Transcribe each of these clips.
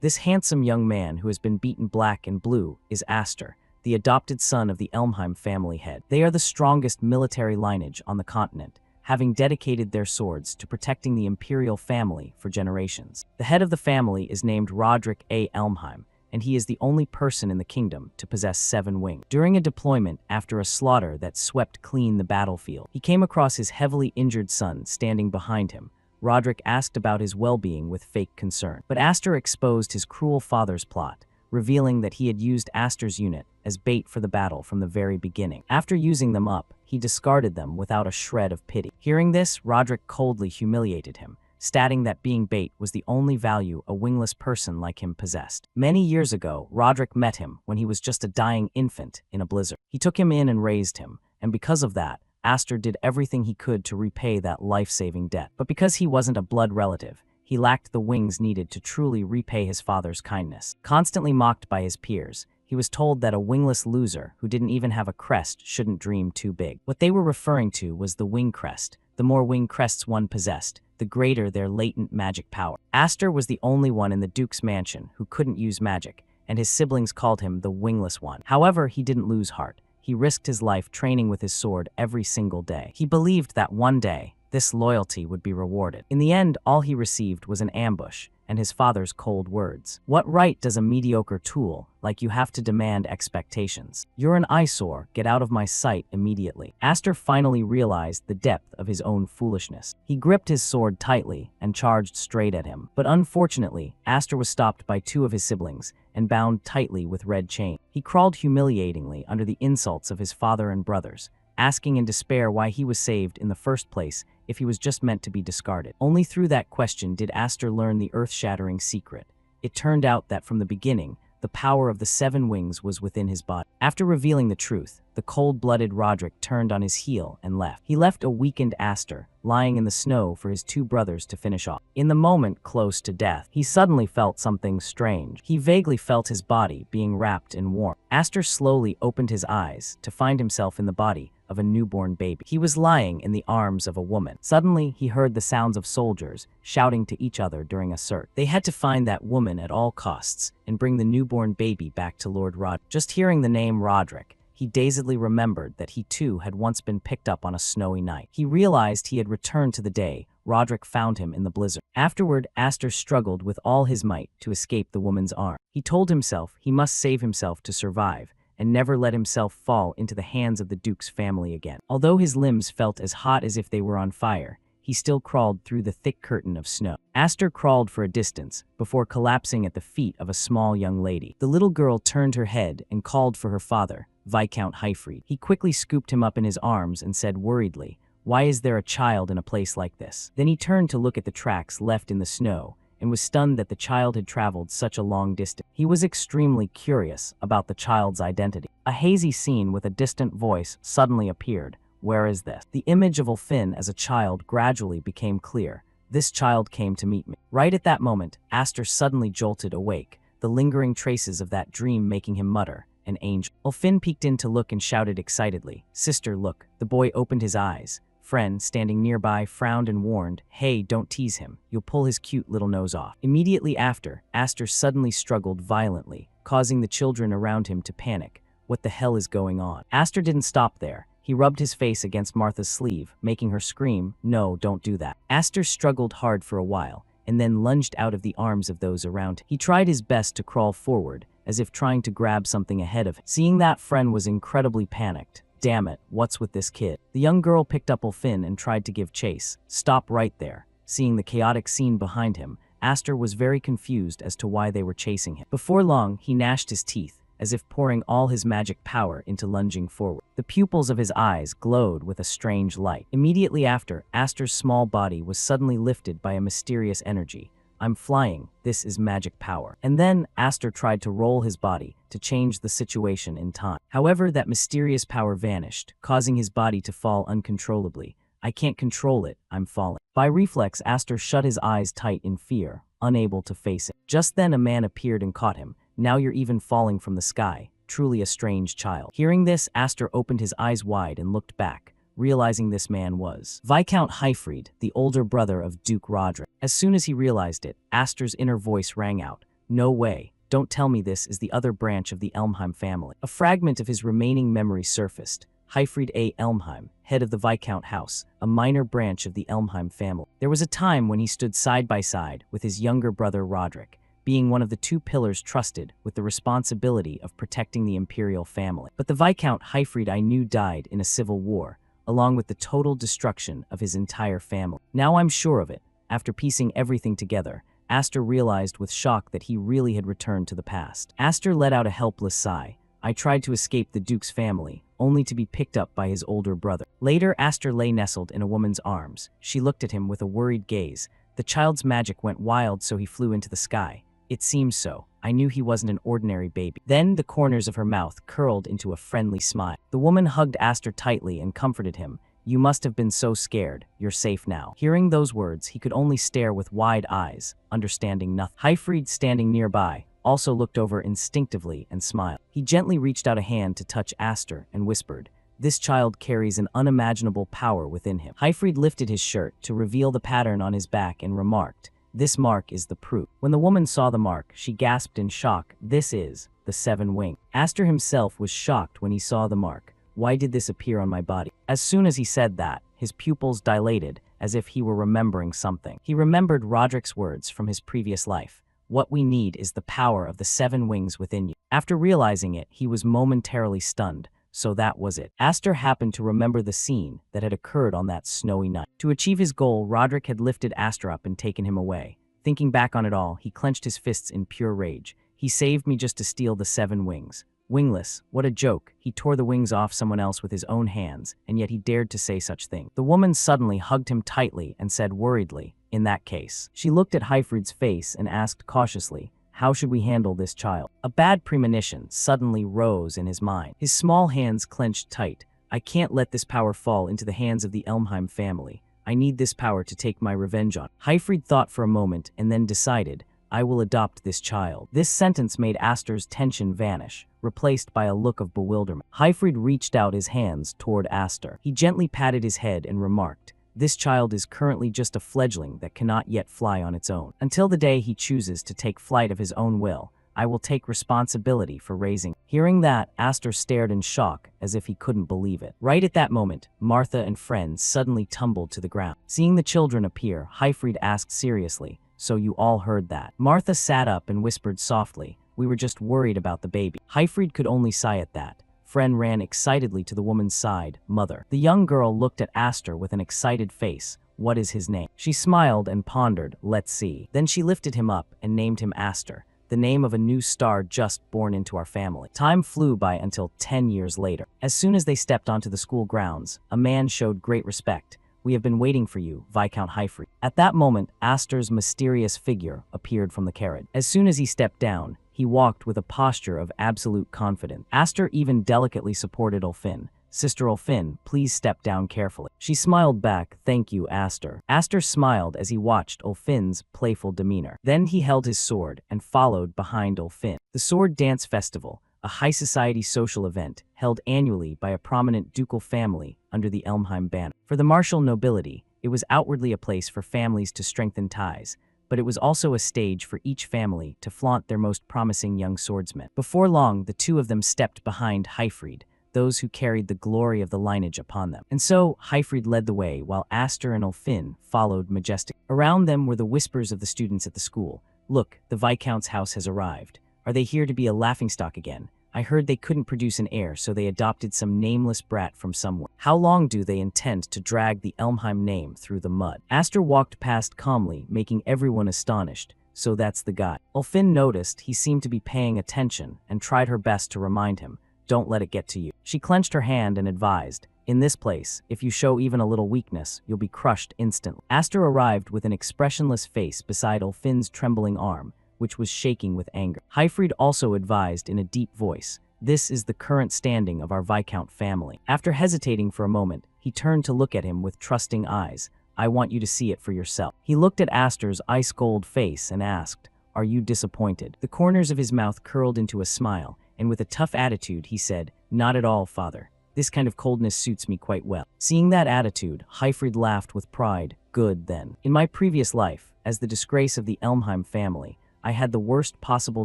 This handsome young man who has been beaten black and blue is Aster, the adopted son of the Elmheim family head. They are the strongest military lineage on the continent, having dedicated their swords to protecting the imperial family for generations. The head of the family is named Roderick A. Elmheim, and he is the only person in the kingdom to possess 7 wings. During a deployment after a slaughter that swept clean the battlefield, he came across his heavily injured son standing behind him. Roderick asked about his well-being with fake concern, but Aster exposed his cruel father's plot, revealing that he had used Aster's unit as bait for the battle from the very beginning. After using them up, he discarded them without a shred of pity. Hearing this, Roderick coldly humiliated him, stating that being bait was the only value a wingless person like him possessed. Many years ago, Roderick met him when he was just a dying infant in a blizzard. He took him in and raised him, and because of that, Aster did everything he could to repay that life-saving debt. But because he wasn't a blood relative, he lacked the wings needed to truly repay his father's kindness. Constantly mocked by his peers, he was told that a wingless loser who didn't even have a crest shouldn't dream too big. What they were referring to was the wing crest. The more wing crests one possessed, the greater their latent magic power. Aster was the only one in the Duke's mansion who couldn't use magic, and his siblings called him the wingless one. However, he didn't lose heart. He risked his life training with his sword every single day. He believed that one day, this loyalty would be rewarded. In the end, all he received was an ambush and his father's cold words. What right does a mediocre tool like you have to demand expectations? You're an eyesore, get out of my sight immediately. Aster finally realized the depth of his own foolishness. He gripped his sword tightly and charged straight at him. But unfortunately, Aster was stopped by 2 of his siblings and bound tightly with red chain. He crawled humiliatingly under the insults of his father and brothers, asking in despair why he was saved in the first place if he was just meant to be discarded. Only through that question did Aster learn the earth-shattering secret. It turned out that from the beginning, the power of the 7 wings was within his body. After revealing the truth, the cold-blooded Roderick turned on his heel and left. He left a weakened Aster lying in the snow for his 2 brothers to finish off. In the moment close to death, he suddenly felt something strange. He vaguely felt his body being wrapped in warmth. Aster slowly opened his eyes to find himself in the body of a newborn baby. He was lying in the arms of a woman. Suddenly, he heard the sounds of soldiers shouting to each other during a search. They had to find that woman at all costs and bring the newborn baby back to Lord Roderick. Just hearing the name Roderick, he dazedly remembered that he too had once been picked up on a snowy night. He realized he had returned to the day Roderick found him in the blizzard. Afterward, Aster struggled with all his might to escape the woman's arm. He told himself he must save himself to survive, and never let himself fall into the hands of the Duke's family again. Although his limbs felt as hot as if they were on fire, he still crawled through the thick curtain of snow. Aster crawled for a distance before collapsing at the feet of a small young lady. The little girl turned her head and called for her father, Viscount Hyfried. He quickly scooped him up in his arms and said worriedly, "Why is there a child in a place like this?" Then he turned to look at the tracks left in the snow and was stunned that the child had traveled such a long distance. He was extremely curious about the child's identity. A hazy scene with a distant voice suddenly appeared. Where is this? The image of Ulfin as a child gradually became clear. This child came to meet me. Right at that moment, Aster suddenly jolted awake, the lingering traces of that dream making him mutter, "An angel." Ulfin peeked in to look and shouted excitedly, "Sister, look." The boy opened his eyes. Friend, standing nearby, frowned and warned, "Hey, don't tease him. You'll pull his cute little nose off." Immediately after, Aster suddenly struggled violently, causing the children around him to panic. What the hell is going on? Aster didn't stop there. He rubbed his face against Martha's sleeve, making her scream, "No, don't do that." Aster struggled hard for a while, and then lunged out of the arms of those around him. He tried his best to crawl forward, as if trying to grab something ahead of him. Seeing that, Friend was incredibly panicked. "Damn it, what's with this kid?" The young girl picked up Ulfin and tried to give chase. "Stop right there." Seeing the chaotic scene behind him, Aster was very confused as to why they were chasing him. Before long, he gnashed his teeth, as if pouring all his magic power into lunging forward. The pupils of his eyes glowed with a strange light. Immediately after, Aster's small body was suddenly lifted by a mysterious energy. "I'm flying. This is magic power." And then Aster tried to roll his body to change the situation in time. However, that mysterious power vanished, causing his body to fall uncontrollably. "I can't control it. I'm falling." By reflex, Aster shut his eyes tight in fear, unable to face it. Just then a man appeared and caught him. "Now you're even falling from the sky. Truly a strange child." Hearing this, Aster opened his eyes wide and looked back, realizing this man was Viscount Hyfried, the older brother of Duke Roderick. As soon as he realized it, Aster's inner voice rang out, No way. Don't tell me this is the other branch of the Elmheim family. A fragment of his remaining memory surfaced. Hyfried A. Elmheim, head of the Viscount house, a minor branch of the Elmheim family. There was a time when he stood side by side with his younger brother Roderick, being one of the two pillars trusted with the responsibility of protecting the imperial family. But the Viscount Hyfried I knew died in a civil war, along with the total destruction of his entire family. Now I'm sure of it. After piecing everything together, Aster realized with shock that he really had returned to the past. Aster let out a helpless sigh. I tried to escape the Duke's family, only to be picked up by his older brother. Later, Aster lay nestled in a woman's arms. She looked at him with a worried gaze. The child's magic went wild, so he flew into the sky. It seemed so. I knew he wasn't an ordinary baby. Then the corners of her mouth curled into a friendly smile. The woman hugged Aster tightly and comforted him. You must have been so scared. You're safe now. Hearing those words, he could only stare with wide eyes, understanding nothing. Hyfried, standing nearby, also looked over instinctively and smiled. He gently reached out a hand to touch Aster and whispered, "This child carries an unimaginable power within him." Hyfried lifted his shirt to reveal the pattern on his back and remarked, "This mark is the proof." When the woman saw the mark, she gasped in shock. This is the 7 wing. Aster himself was shocked when he saw the mark. Why did this appear on my body? As soon as he said that, his pupils dilated as if he were remembering something. He remembered Roderick's words from his previous life. What we need is the power of the 7 wings within you. After realizing it, he was momentarily stunned. So that was it. Aster happened to remember the scene that had occurred on that snowy night. To achieve his goal, Roderick had lifted Aster up and taken him away. Thinking back on it all, he clenched his fists in pure rage. He saved me just to steal the 7 wings. Wingless, what a joke. He tore the wings off someone else with his own hands, and yet he dared to say such things. The woman suddenly hugged him tightly and said worriedly, "In that case." She looked at Hyfried's face and asked cautiously, "How should we handle this child?" A bad premonition suddenly rose in his mind. His small hands clenched tight. "I can't let this power fall into the hands of the Elmheim family. I need this power to take my revenge on." Hyfried thought for a moment and then decided, "I will adopt this child." This sentence made Aster's tension vanish, replaced by a look of bewilderment. Hyfried reached out his hands toward Aster. He gently patted his head and remarked, "This child is currently just a fledgling that cannot yet fly on its own. Until the day he chooses to take flight of his own will, I will take responsibility for raising." Hearing that, Aster stared in shock, as if he couldn't believe it. Right at that moment, Martha and friends suddenly tumbled to the ground. Seeing the children appear, Hyfried asked seriously, "So you all heard that?" Martha sat up and whispered softly, "We were just worried about the baby." Hyfried could only sigh at that. Fren ran excitedly to the woman's side. "Mother." The young girl looked at Aster with an excited face. "What is his name?" She smiled and pondered, "Let's see." Then she lifted him up and named him Aster, the name of a new star just born into our family. Time flew by until 10 years later. As soon as they stepped onto the school grounds, a man showed great respect. "We have been waiting for you, Viscount Hyfried." At that moment, Aster's mysterious figure appeared from the carriage. As soon as he stepped down, he walked with a posture of absolute confidence. Aster even delicately supported Ulfin. "Sister Ulfin, please step down carefully." She smiled back, "Thank you, Aster." Aster smiled as he watched Ulfin's playful demeanor. Then he held his sword and followed behind Ulfin. The Sword Dance Festival, a high society social event held annually by a prominent ducal family under the Elmheim banner. For the martial nobility, it was outwardly a place for families to strengthen ties, but it was also a stage for each family to flaunt their most promising young swordsmen. Before long, the two of them stepped behind Hyfried, those who carried the glory of the lineage upon them. And so, Hyfried led the way, while Aster and Ulfin followed majestically. Around them were the whispers of the students at the school. "Look, the Viscount's house has arrived. Are they here to be a laughingstock again? I heard they couldn't produce an heir, so they adopted some nameless brat from somewhere. How long do they intend to drag the Elmheim name through the mud?" Aster walked past calmly, making everyone astonished. "So that's the guy." Ulfin noticed he seemed to be paying attention and tried her best to remind him, "Don't let it get to you." She clenched her hand and advised, "In this place, if you show even a little weakness, you'll be crushed instantly." Aster arrived with an expressionless face beside Ulfin's trembling arm, which was shaking with anger. Hyfried also advised in a deep voice, "This is the current standing of our Viscount family." After hesitating for a moment, he turned to look at him with trusting eyes. "I want you to see it for yourself." He looked at Aster's ice-cold face and asked, "Are you disappointed?" The corners of his mouth curled into a smile, and with a tough attitude he said, "Not at all, father. This kind of coldness suits me quite well." Seeing that attitude, Hyfried laughed with pride. "Good, then. In my previous life, as the disgrace of the Elmheim family, I had the worst possible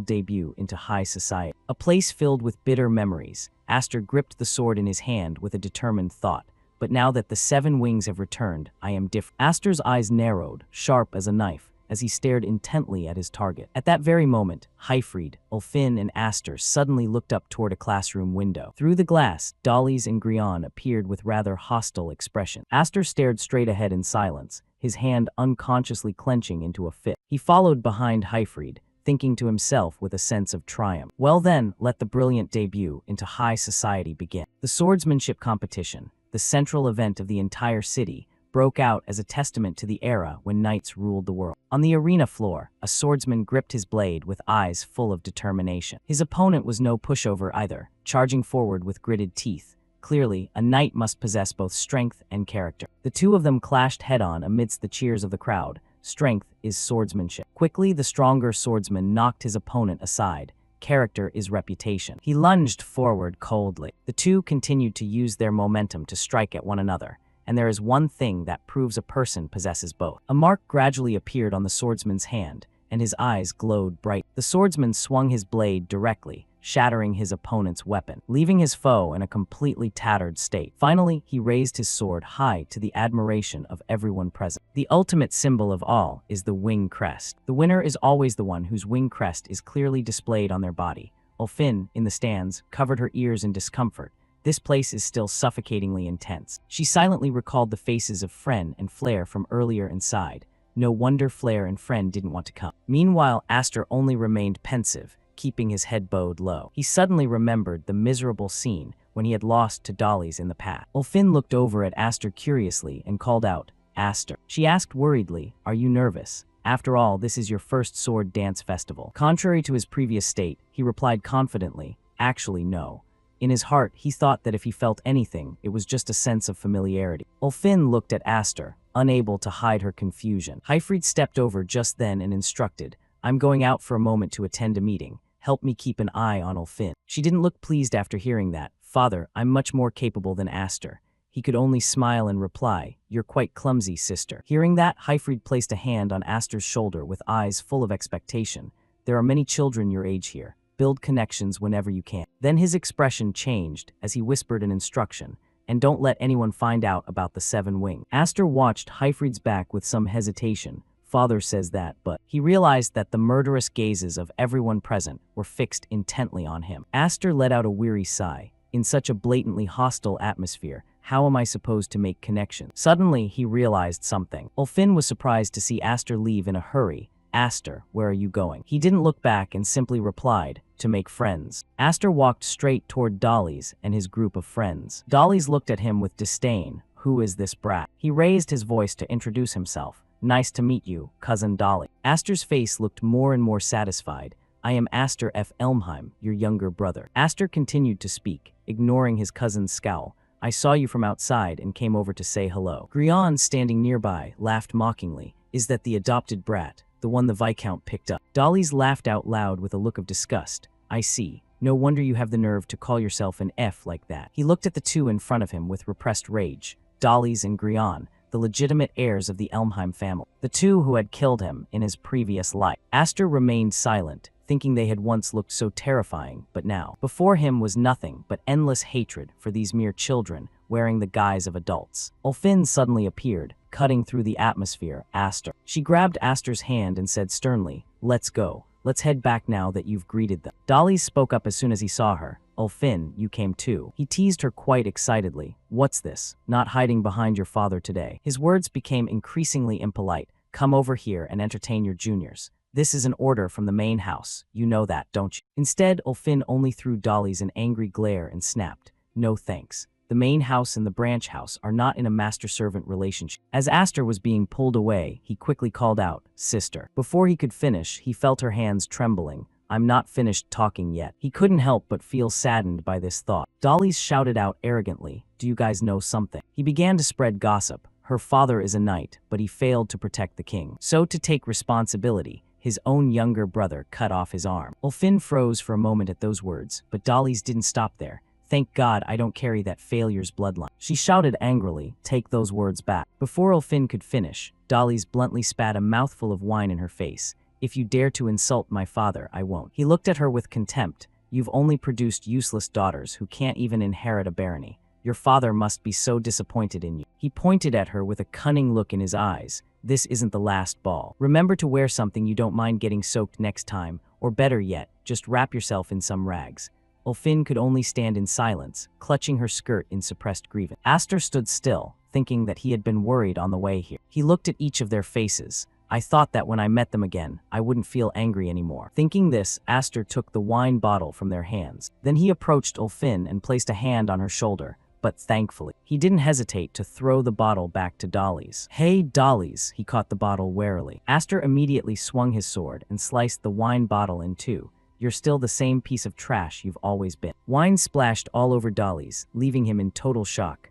debut into high society. A place filled with bitter memories. Aster gripped the sword in his hand with a determined thought. But now that the 7 wings have returned, I am different. Aster's eyes narrowed, sharp as a knife, as he stared intently at his target. At that very moment, Hyfried, Ulfin, and Aster suddenly looked up toward a classroom window. Through the glass, Dollies and Grian appeared with rather hostile expression. Aster stared straight ahead in silence, his hand unconsciously clenching into a fist. He followed behind Hyfried, thinking to himself with a sense of triumph. Well then, let the brilliant debut into high society begin. The swordsmanship competition, the central event of the entire city, broke out as a testament to the era when knights ruled the world. On the arena floor, a swordsman gripped his blade with eyes full of determination. His opponent was no pushover either, charging forward with gritted teeth. Clearly, a knight must possess both strength and character. The two of them clashed head-on amidst the cheers of the crowd. Strength is swordsmanship. Quickly, the stronger swordsman knocked his opponent aside. Character is reputation. He lunged forward coldly. The two continued to use their momentum to strike at one another, and there is one thing that proves a person possesses both. A mark gradually appeared on the swordsman's hand, and his eyes glowed bright. The swordsman swung his blade directly, shattering his opponent's weapon, leaving his foe in a completely tattered state. Finally, he raised his sword high to the admiration of everyone present. The ultimate symbol of all is the wing crest. The winner is always the one whose wing crest is clearly displayed on their body. Ulfin, in the stands, covered her ears in discomfort. This place is still suffocatingly intense. She silently recalled the faces of Fren and Flare from earlier and sighed. No wonder Flare and Fren didn't want to come. Meanwhile, Aster only remained pensive, keeping his head bowed low. He suddenly remembered the miserable scene when he had lost to Dollies in the past. Ulfin looked over at Aster curiously and called out, "Aster." She asked worriedly, "Are you nervous? After all, this is your first sword dance festival." Contrary to his previous state, he replied confidently, "Actually, no." In his heart, he thought that if he felt anything, it was just a sense of familiarity. Ulfin looked at Aster, unable to hide her confusion. Hyfried stepped over just then and instructed, "I'm going out for a moment to attend a meeting. Help me keep an eye on Ulfin." She didn't look pleased after hearing that. "Father, I'm much more capable than Aster." He could only smile and reply, "You're quite clumsy, sister." Hearing that, Hyfried placed a hand on Aster's shoulder with eyes full of expectation. "There are many children your age here. Build connections whenever you can." Then his expression changed as he whispered an instruction, "And don't let anyone find out about the 7 wing." Aster watched Hyfried's back with some hesitation. Father says that, but he realized that the murderous gazes of everyone present were fixed intently on him. Aster let out a weary sigh. In such a blatantly hostile atmosphere, how am I supposed to make connections? Suddenly, he realized something. Ulfin was surprised to see Aster leave in a hurry. "Aster, where are you going?" He didn't look back and simply replied, "To make friends." Aster walked straight toward Dollies and his group of friends. Dollies looked at him with disdain. "Who is this brat?" He raised his voice to introduce himself. "Nice to meet you, cousin Dolly." Aster's face looked more and more satisfied. "I am Aster F. Elmheim, your younger brother." Aster continued to speak, ignoring his cousin's scowl. "I saw you from outside and came over to say hello." Grian, standing nearby, laughed mockingly. "Is that the adopted brat, the one the Viscount picked up?" Dollies laughed out loud with a look of disgust. "I see. No wonder you have the nerve to call yourself an F like that." He looked at the two in front of him with repressed rage. Dollies and Grian, the legitimate heirs of the Elmheim family, the two who had killed him in his previous life. Aster remained silent, thinking they had once looked so terrifying, but now, before him was nothing but endless hatred for these mere children wearing the guise of adults. Ulfin suddenly appeared, cutting through the atmosphere. "Aster." She grabbed Aster's hand and said sternly, "Let's go. Let's head back now that you've greeted them." Dolly spoke up as soon as he saw her. "Ulfin, you came too." He teased her quite excitedly. "What's this? Not hiding behind your father today?" His words became increasingly impolite. "Come over here and entertain your juniors. This is an order from the main house. You know that, don't you?" Instead, Ulfin only threw Dollies an angry glare and snapped, "No thanks. The main house and the branch house are not in a master-servant relationship." As Aster was being pulled away, he quickly called out, "Sister." Before he could finish, he felt her hands trembling. "I'm not finished talking yet." He couldn't help but feel saddened by this thought. Dollies shouted out arrogantly, "Do you guys know something?" He began to spread gossip. Her father is a knight, but he failed to protect the king. So to take responsibility, his own younger brother cut off his arm. Ulfin froze for a moment at those words, but Dollies didn't stop there. "Thank God I don't carry that failure's bloodline." She shouted angrily, "Take those words back." Before Ulfin could finish, Dollies bluntly spat a mouthful of wine in her face. If you dare to insult my father, I won't. He looked at her with contempt. You've only produced useless daughters who can't even inherit a barony. Your father must be so disappointed in you. He pointed at her with a cunning look in his eyes. This isn't the last ball. Remember to wear something you don't mind getting soaked next time, or better yet, just wrap yourself in some rags. Ulfin could only stand in silence, clutching her skirt in suppressed grievance. Aster stood still, thinking that he had been worried on the way here. He looked at each of their faces. I thought that when I met them again, I wouldn't feel angry anymore. Thinking this, Aster took the wine bottle from their hands. Then he approached Ulfin and placed a hand on her shoulder. But thankfully, he didn't hesitate to throw the bottle back to Dolly's. Hey, Dolly's, he caught the bottle warily. Aster immediately swung his sword and sliced the wine bottle in two. You're still the same piece of trash you've always been. Wine splashed all over Dolly's, leaving him in total shock.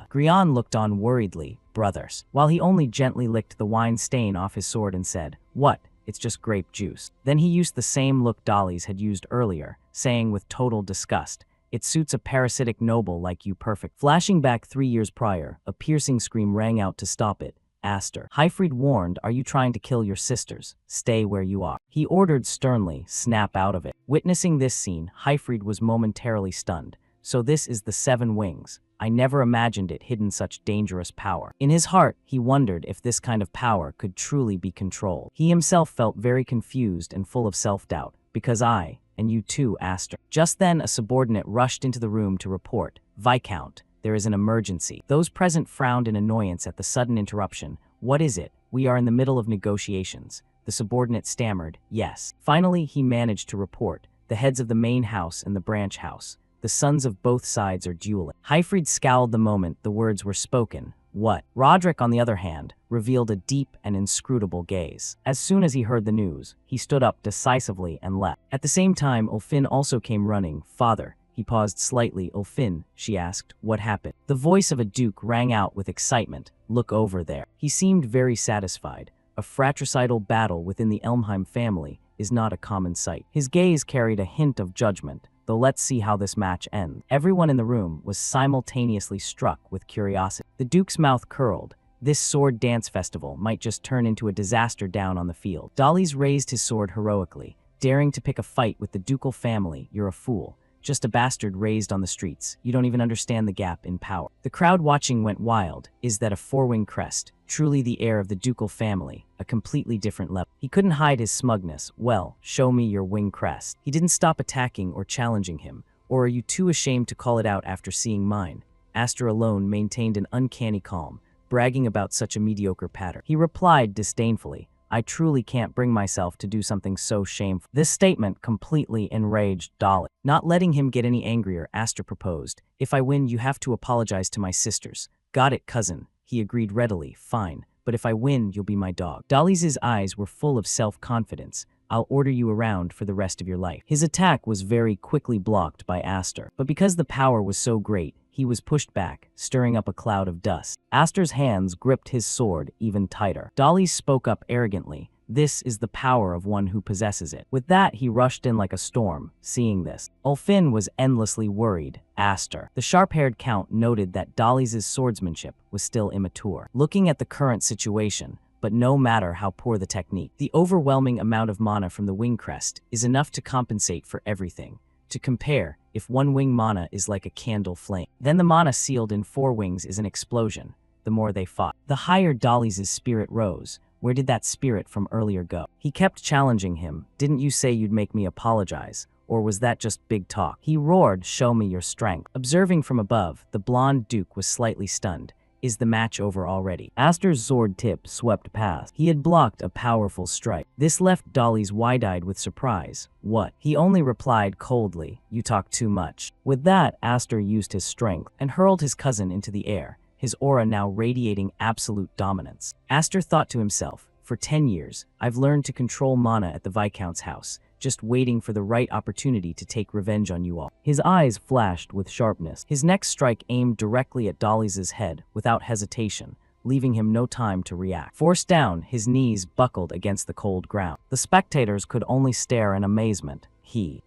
Grian looked on worriedly. Brothers. While he only gently licked the wine stain off his sword and said, What? It's just grape juice. Then he used the same look Dolly's had used earlier, saying with total disgust, It suits a parasitic noble like you perfect. Flashing back 3 years prior, a piercing scream rang out to stop it. Aster. Hyfried warned, Are you trying to kill your sisters? Stay where you are. He ordered sternly, Snap out of it. Witnessing this scene, Hyfried was momentarily stunned. So this is the Seven Wings. I never imagined it hidden such dangerous power. In his heart, he wondered if this kind of power could truly be controlled. He himself felt very confused and full of self-doubt, because and you too, Aster. Just then, a subordinate rushed into the room to report, Viscount, there is an emergency. Those present frowned in annoyance at the sudden interruption. What is it? We are in the middle of negotiations. The subordinate stammered, Yes. Finally, he managed to report, the heads of the main house and the branch house. The sons of both sides are dueling. Hyfried scowled the moment the words were spoken. What? Roderick, on the other hand, revealed a deep and inscrutable gaze. As soon as he heard the news, he stood up decisively and left. At the same time, Ulfin also came running. Father. He paused slightly. Ulfin, she asked, what happened? The voice of a duke rang out with excitement. Look over there. He seemed very satisfied. A fratricidal battle within the Elmheim family is not a common sight. His gaze carried a hint of judgment. Though let's see how this match ends. Everyone in the room was simultaneously struck with curiosity. The Duke's mouth curled. This sword dance festival might just turn into a disaster down on the field. Dolly's raised his sword heroically. Daring to pick a fight with the ducal family, you're a fool. Just a bastard raised on the streets. You don't even understand the gap in power. The crowd watching went wild. Is that a four-wing crest? Truly the heir of the ducal family, a completely different level. He couldn't hide his smugness. Well, show me your wing crest. He didn't stop attacking or challenging him. Or are you too ashamed to call it out after seeing mine? Aster alone maintained an uncanny calm, bragging about such a mediocre pattern. He replied disdainfully, I truly can't bring myself to do something so shameful. This statement completely enraged Dolly. Not letting him get any angrier, Aster proposed, If I win, you have to apologize to my sisters. Got it, cousin. He agreed readily, Fine, but if I win, you'll be my dog. Dolly's eyes were full of self-confidence. I'll order you around for the rest of your life. His attack was very quickly blocked by Aster, but because the power was so great, he was pushed back, stirring up a cloud of dust. Aster's hands gripped his sword even tighter. Dolly spoke up arrogantly, This is the power of one who possesses it. With that, he rushed in like a storm, seeing this. Ulfin was endlessly worried. Aster. The sharp-haired count noted that Dolly's swordsmanship was still immature. Looking at the current situation, but no matter how poor the technique, the overwhelming amount of mana from the wing crest is enough to compensate for everything. To compare, if one wing mana is like a candle flame, then the mana sealed in 4 wings is an explosion. The more they fought, the higher Dolly's spirit rose. Where did that spirit from earlier go? He kept challenging him. Didn't you say you'd make me apologize? Or was that just big talk? He roared, Show me your strength. Observing from above, the blonde duke was slightly stunned. Is the match over already? Aster's sword tip swept past. He had blocked a powerful strike. This left Dolly's wide-eyed with surprise. What? He only replied coldly, You talk too much. With that, Aster used his strength and hurled his cousin into the air, his aura now radiating absolute dominance. Aster thought to himself, For 10 years, I've learned to control mana at the Viscount's house, just waiting for the right opportunity to take revenge on you all. His eyes flashed with sharpness. His next strike aimed directly at Dolly's head without hesitation, leaving him no time to react. Forced down, his knees buckled against the cold ground. The spectators could only stare in amazement.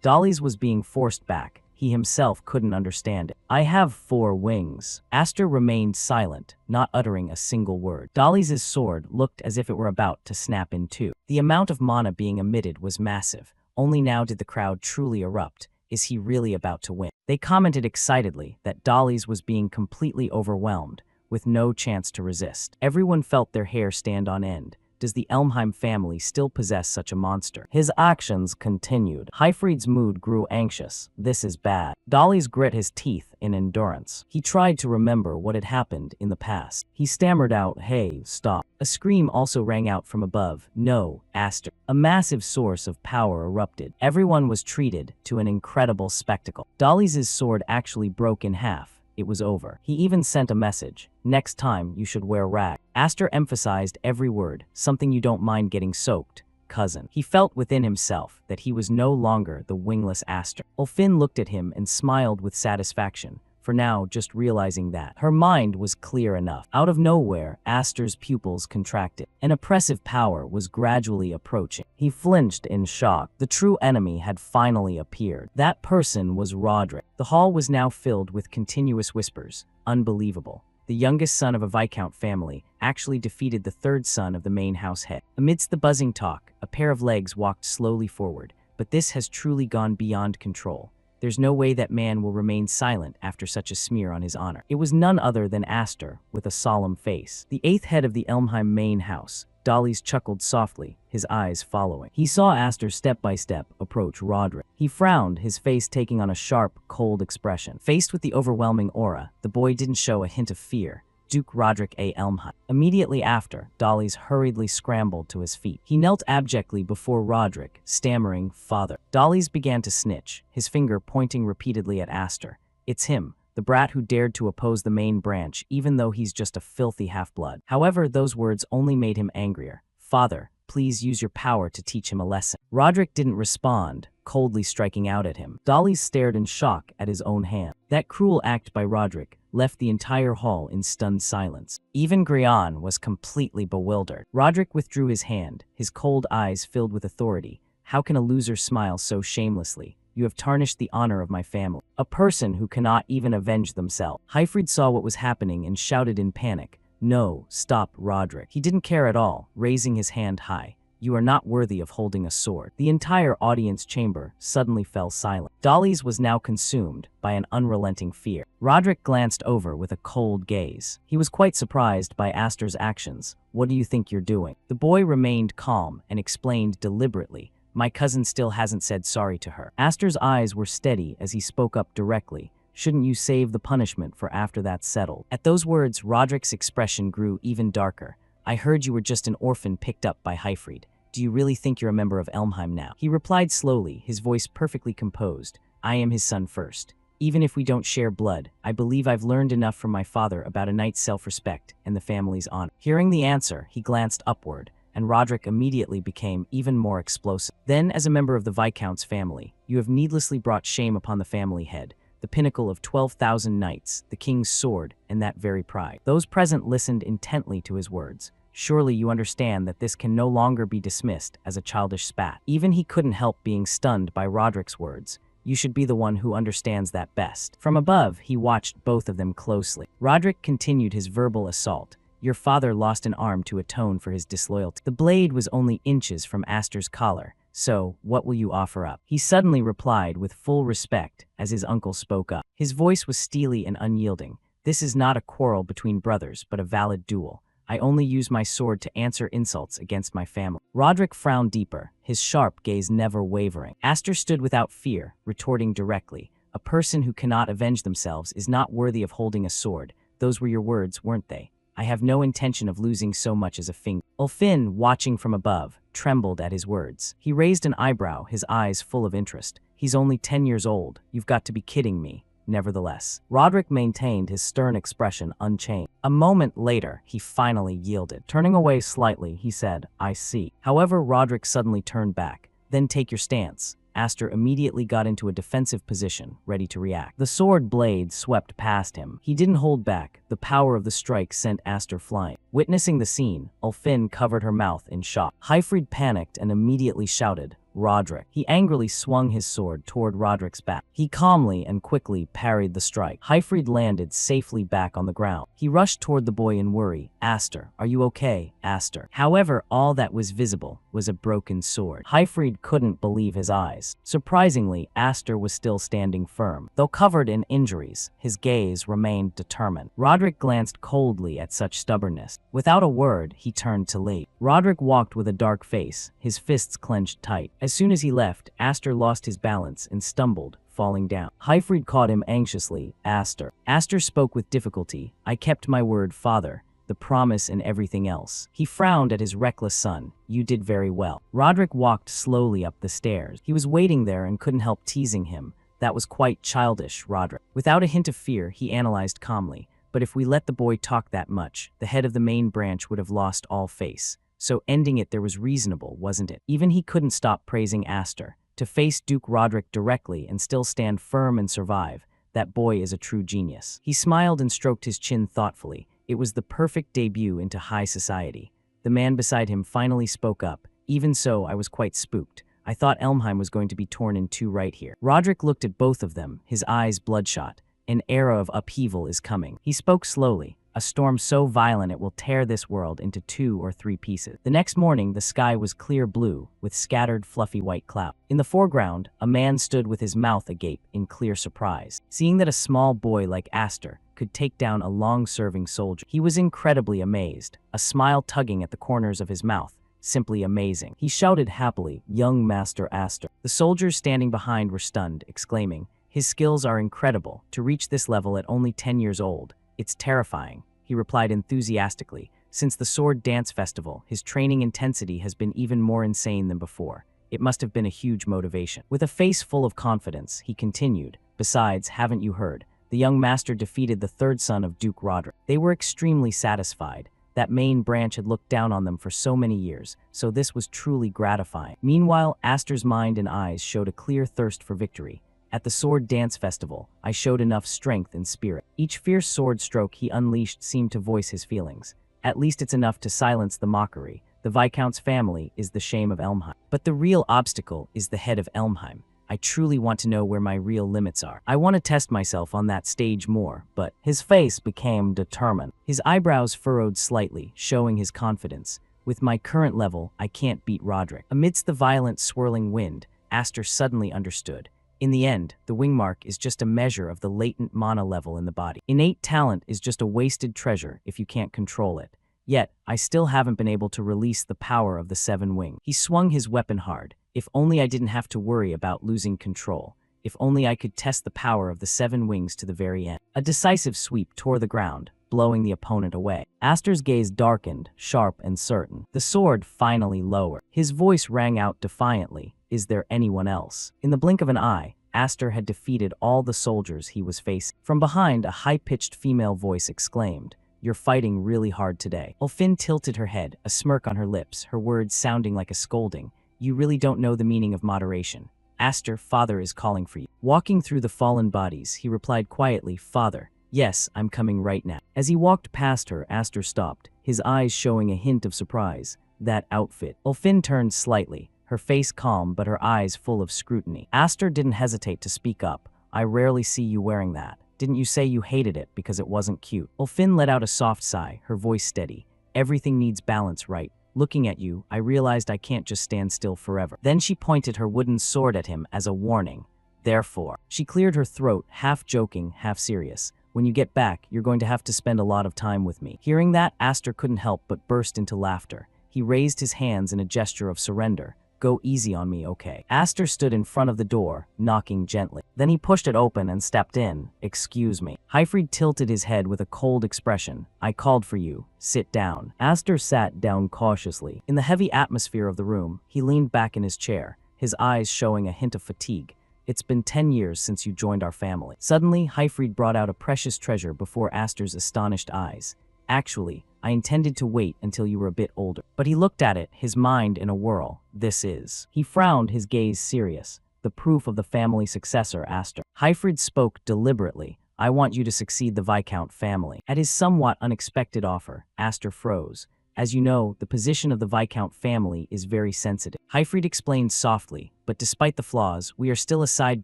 Dolly's was being forced back, He himself couldn't understand it. I have 4 wings. Aster remained silent, not uttering a single word. Dolly's sword looked as if it were about to snap in two. The amount of mana being emitted was massive. Only now did the crowd truly erupt. Is he really about to win? They commented excitedly that Dolly's was being completely overwhelmed, with no chance to resist. Everyone felt their hair stand on end. Does the Elmheim family still possess such a monster? His actions continued. Hyfried's mood grew anxious. This is bad. Dolly's grit his teeth in endurance. He tried to remember what had happened in the past. He stammered out, "Hey, stop." A scream also rang out from above. "No, Aster." A massive source of power erupted. Everyone was treated to an incredible spectacle. Dolly's sword actually broke in half. It was over. He even sent a message. "Next time, you should wear rag." Aster emphasized every word. "Something you don't mind getting soaked, cousin." He felt within himself that he was no longer the wingless Aster. Ulfin looked at him and smiled with satisfaction, for now just realizing that her mind was clear enough. Out of nowhere, Aster's pupils contracted. An oppressive power was gradually approaching. He flinched in shock. The true enemy had finally appeared. That person was Roderick. The hall was now filled with continuous whispers. Unbelievable. The youngest son of a Viscount family actually defeated the third son of the main house head. Amidst the buzzing talk, a pair of legs walked slowly forward. But this has truly gone beyond control. There's no way that man will remain silent after such a smear on his honor. It was none other than Aster, with a solemn face. The 8th head of the Elmheim main house. Dolly's chuckled softly, his eyes following. He saw Aster step by step approach Roderick. He frowned, his face taking on a sharp, cold expression. Faced with the overwhelming aura, the boy didn't show a hint of fear. Duke Roderick A. Elmheim. Immediately after, Dolly's hurriedly scrambled to his feet. He knelt abjectly before Roderick, stammering, "Father." Dolly's began to snitch, his finger pointing repeatedly at Aster. "It's him, the brat who dared to oppose the main branch, even though he's just a filthy half-blood." However, those words only made him angrier. "Father, please use your power to teach him a lesson." Roderick didn't respond, coldly striking out at him. Dolly stared in shock at his own hand. That cruel act by Roderick left the entire hall in stunned silence. Even Grian was completely bewildered. Roderick withdrew his hand, his cold eyes filled with authority. "How can a loser smile so shamelessly? You have tarnished the honor of my family. A person who cannot even avenge themselves." Hyfried saw what was happening and shouted in panic, "No, stop, Roderick." He didn't care at all, raising his hand high. "You are not worthy of holding a sword." The entire audience chamber suddenly fell silent. Dolly's was now consumed by an unrelenting fear. Roderick glanced over with a cold gaze. He was quite surprised by Aster's actions. "What do you think you're doing?" The boy remained calm and explained deliberately, "My cousin still hasn't said sorry to her." Aster's eyes were steady as he spoke up directly. "Shouldn't you save the punishment for after that's settled?" At those words, Roderick's expression grew even darker. "I heard you were just an orphan picked up by Hyfried. Do you really think you're a member of Elmheim now?" He replied slowly, his voice perfectly composed. "I am his son first. Even if we don't share blood, I believe I've learned enough from my father about a knight's self-respect and the family's honor." Hearing the answer, he glanced upward, and Roderick immediately became even more explosive. "Then, as a member of the Viscount's family, you have needlessly brought shame upon the family head, the pinnacle of 12,000 knights, the king's sword, and that very pride." Those present listened intently to his words. Surely you understand that this can no longer be dismissed as a childish spat. Even he couldn't help being stunned by Roderick's words. You should be the one who understands that best. From above, he watched both of them closely. Roderick continued his verbal assault. Your father lost an arm to atone for his disloyalty. The blade was only inches from Aster's collar. So, what will you offer up? He suddenly replied with full respect as his uncle spoke up. His voice was steely and unyielding. This is not a quarrel between brothers, but a valid duel. I only use my sword to answer insults against my family. Roderick frowned deeper, his sharp gaze never wavering. Aster stood without fear, retorting directly. A person who cannot avenge themselves is not worthy of holding a sword. Those were your words, weren't they? I have no intention of losing so much as a finger. Ulfin, watching from above, trembled at his words. He raised an eyebrow, his eyes full of interest. He's only 10 years old. You've got to be kidding me. Nevertheless, Roderick maintained his stern expression unchanged. A moment later, he finally yielded. Turning away slightly, he said, I see. However, Roderick suddenly turned back. Then take your stance. Aster immediately got into a defensive position, ready to react. The sword blade swept past him. He didn't hold back. The power of the strike sent Aster flying. Witnessing the scene, Ulfin covered her mouth in shock. Hyfried panicked and immediately shouted, Roderick. He angrily swung his sword toward Roderick's back. He calmly and quickly parried the strike. Hyfried landed safely back on the ground. He rushed toward the boy in worry. Aster, are you okay, Aster? However, all that was visible was a broken sword. Hyfried couldn't believe his eyes. Surprisingly, Aster was still standing firm. Though covered in injuries, his gaze remained determined. Roderick glanced coldly at such stubbornness. Without a word, he turned to leave. Roderick walked with a dark face, his fists clenched tight. As soon as he left, Aster lost his balance and stumbled, falling down. Hyfried caught him anxiously. Aster. Aster spoke with difficulty. I kept my word, father. The promise and everything else. He frowned at his reckless son. You did very well. Roderick walked slowly up the stairs. He was waiting there and couldn't help teasing him. That was quite childish, Roderick. Without a hint of fear, he analyzed calmly. But if we let the boy talk that much, the head of the main branch would have lost all face. So ending it there was reasonable, wasn't it? Even he couldn't stop praising Aster. To face Duke Roderick directly and still stand firm and survive, that boy is a true genius. He smiled and stroked his chin thoughtfully. It was the perfect debut into high society. The man beside him finally spoke up. Even so, I was quite spooked. I thought Elmheim was going to be torn in two right here. Roderick looked at both of them, his eyes bloodshot. An era of upheaval is coming. He spoke slowly. A storm so violent it will tear this world into 2 or 3 pieces. The next morning, the sky was clear blue, with scattered fluffy white clouds. In the foreground, a man stood with his mouth agape in clear surprise. Seeing that a small boy like Aster could take down a long-serving soldier, he was incredibly amazed, a smile tugging at the corners of his mouth. Simply amazing. He shouted happily, "Young Master Aster." The soldiers standing behind were stunned, exclaiming, "His skills are incredible. To reach this level at only 10 years old. It's terrifying," he replied enthusiastically. Since the Sword Dance Festival, his training intensity has been even more insane than before. It must have been a huge motivation. With a face full of confidence, he continued, "Besides, haven't you heard? The young master defeated the third son of Duke Roderick." They were extremely satisfied. That main branch had looked down on them for so many years, so this was truly gratifying. Meanwhile, Aster's mind and eyes showed a clear thirst for victory. At the Sword Dance Festival, I showed enough strength and spirit. Each fierce sword stroke he unleashed seemed to voice his feelings. At least it's enough to silence the mockery. The Viscount's family is the shame of Elmheim. But the real obstacle is the head of Elmheim. I truly want to know where my real limits are. I want to test myself on that stage more, but his face became determined. His eyebrows furrowed slightly, showing his confidence. With my current level, I can't beat Roderick. Amidst the violent swirling wind, Aster suddenly understood. In the end, the wing mark is just a measure of the latent mana level in the body. Innate talent is just a wasted treasure if you can't control it. Yet, I still haven't been able to release the power of the 7 wings. He swung his weapon hard. If only I didn't have to worry about losing control. If only I could test the power of the 7 wings to the very end. A decisive sweep tore the ground, blowing the opponent away. Aster's gaze darkened, sharp and certain. The sword finally lowered. His voice rang out defiantly. Is there anyone else? In the blink of an eye, Aster had defeated all the soldiers he was facing. From behind, a high-pitched female voice exclaimed, "You're fighting really hard today." Ulfin tilted her head, a smirk on her lips, her words sounding like a scolding. "You really don't know the meaning of moderation. Aster, father is calling for you." Walking through the fallen bodies, he replied quietly, "Father, yes, I'm coming right now." As he walked past her, Aster stopped, his eyes showing a hint of surprise. That outfit. Ulfin turned slightly, her face calm but her eyes full of scrutiny. Aster didn't hesitate to speak up. "I rarely see you wearing that. Didn't you say you hated it because it wasn't cute?" Ulfin let out a soft sigh, her voice steady. "Everything needs balance, right? Looking at you, I realized I can't just stand still forever." Then she pointed her wooden sword at him as a warning. "Therefore," she cleared her throat, half joking, half serious. "When you get back, you're going to have to spend a lot of time with me." Hearing that, Aster couldn't help but burst into laughter. He raised his hands in a gesture of surrender. "Go easy on me, okay?" Aster stood in front of the door, knocking gently. Then he pushed it open and stepped in. "Excuse me." Hyfried tilted his head with a cold expression. "I called for you. Sit down." Aster sat down cautiously. In the heavy atmosphere of the room, he leaned back in his chair, his eyes showing a hint of fatigue. "It's been 10 years since you joined our family." Suddenly, Hyfried brought out a precious treasure before Aster's astonished eyes. "Actually, I intended to wait until you were a bit older." But he looked at it, his mind in a whirl. "This is." He frowned, his gaze serious. "The proof of the family successor, Aster." Hyfried spoke deliberately. "I want you to succeed the Viscount family." At his somewhat unexpected offer, Aster froze. As you know, the position of the Viscount family is very sensitive. Hyfried explained softly, but despite the flaws, we are still a side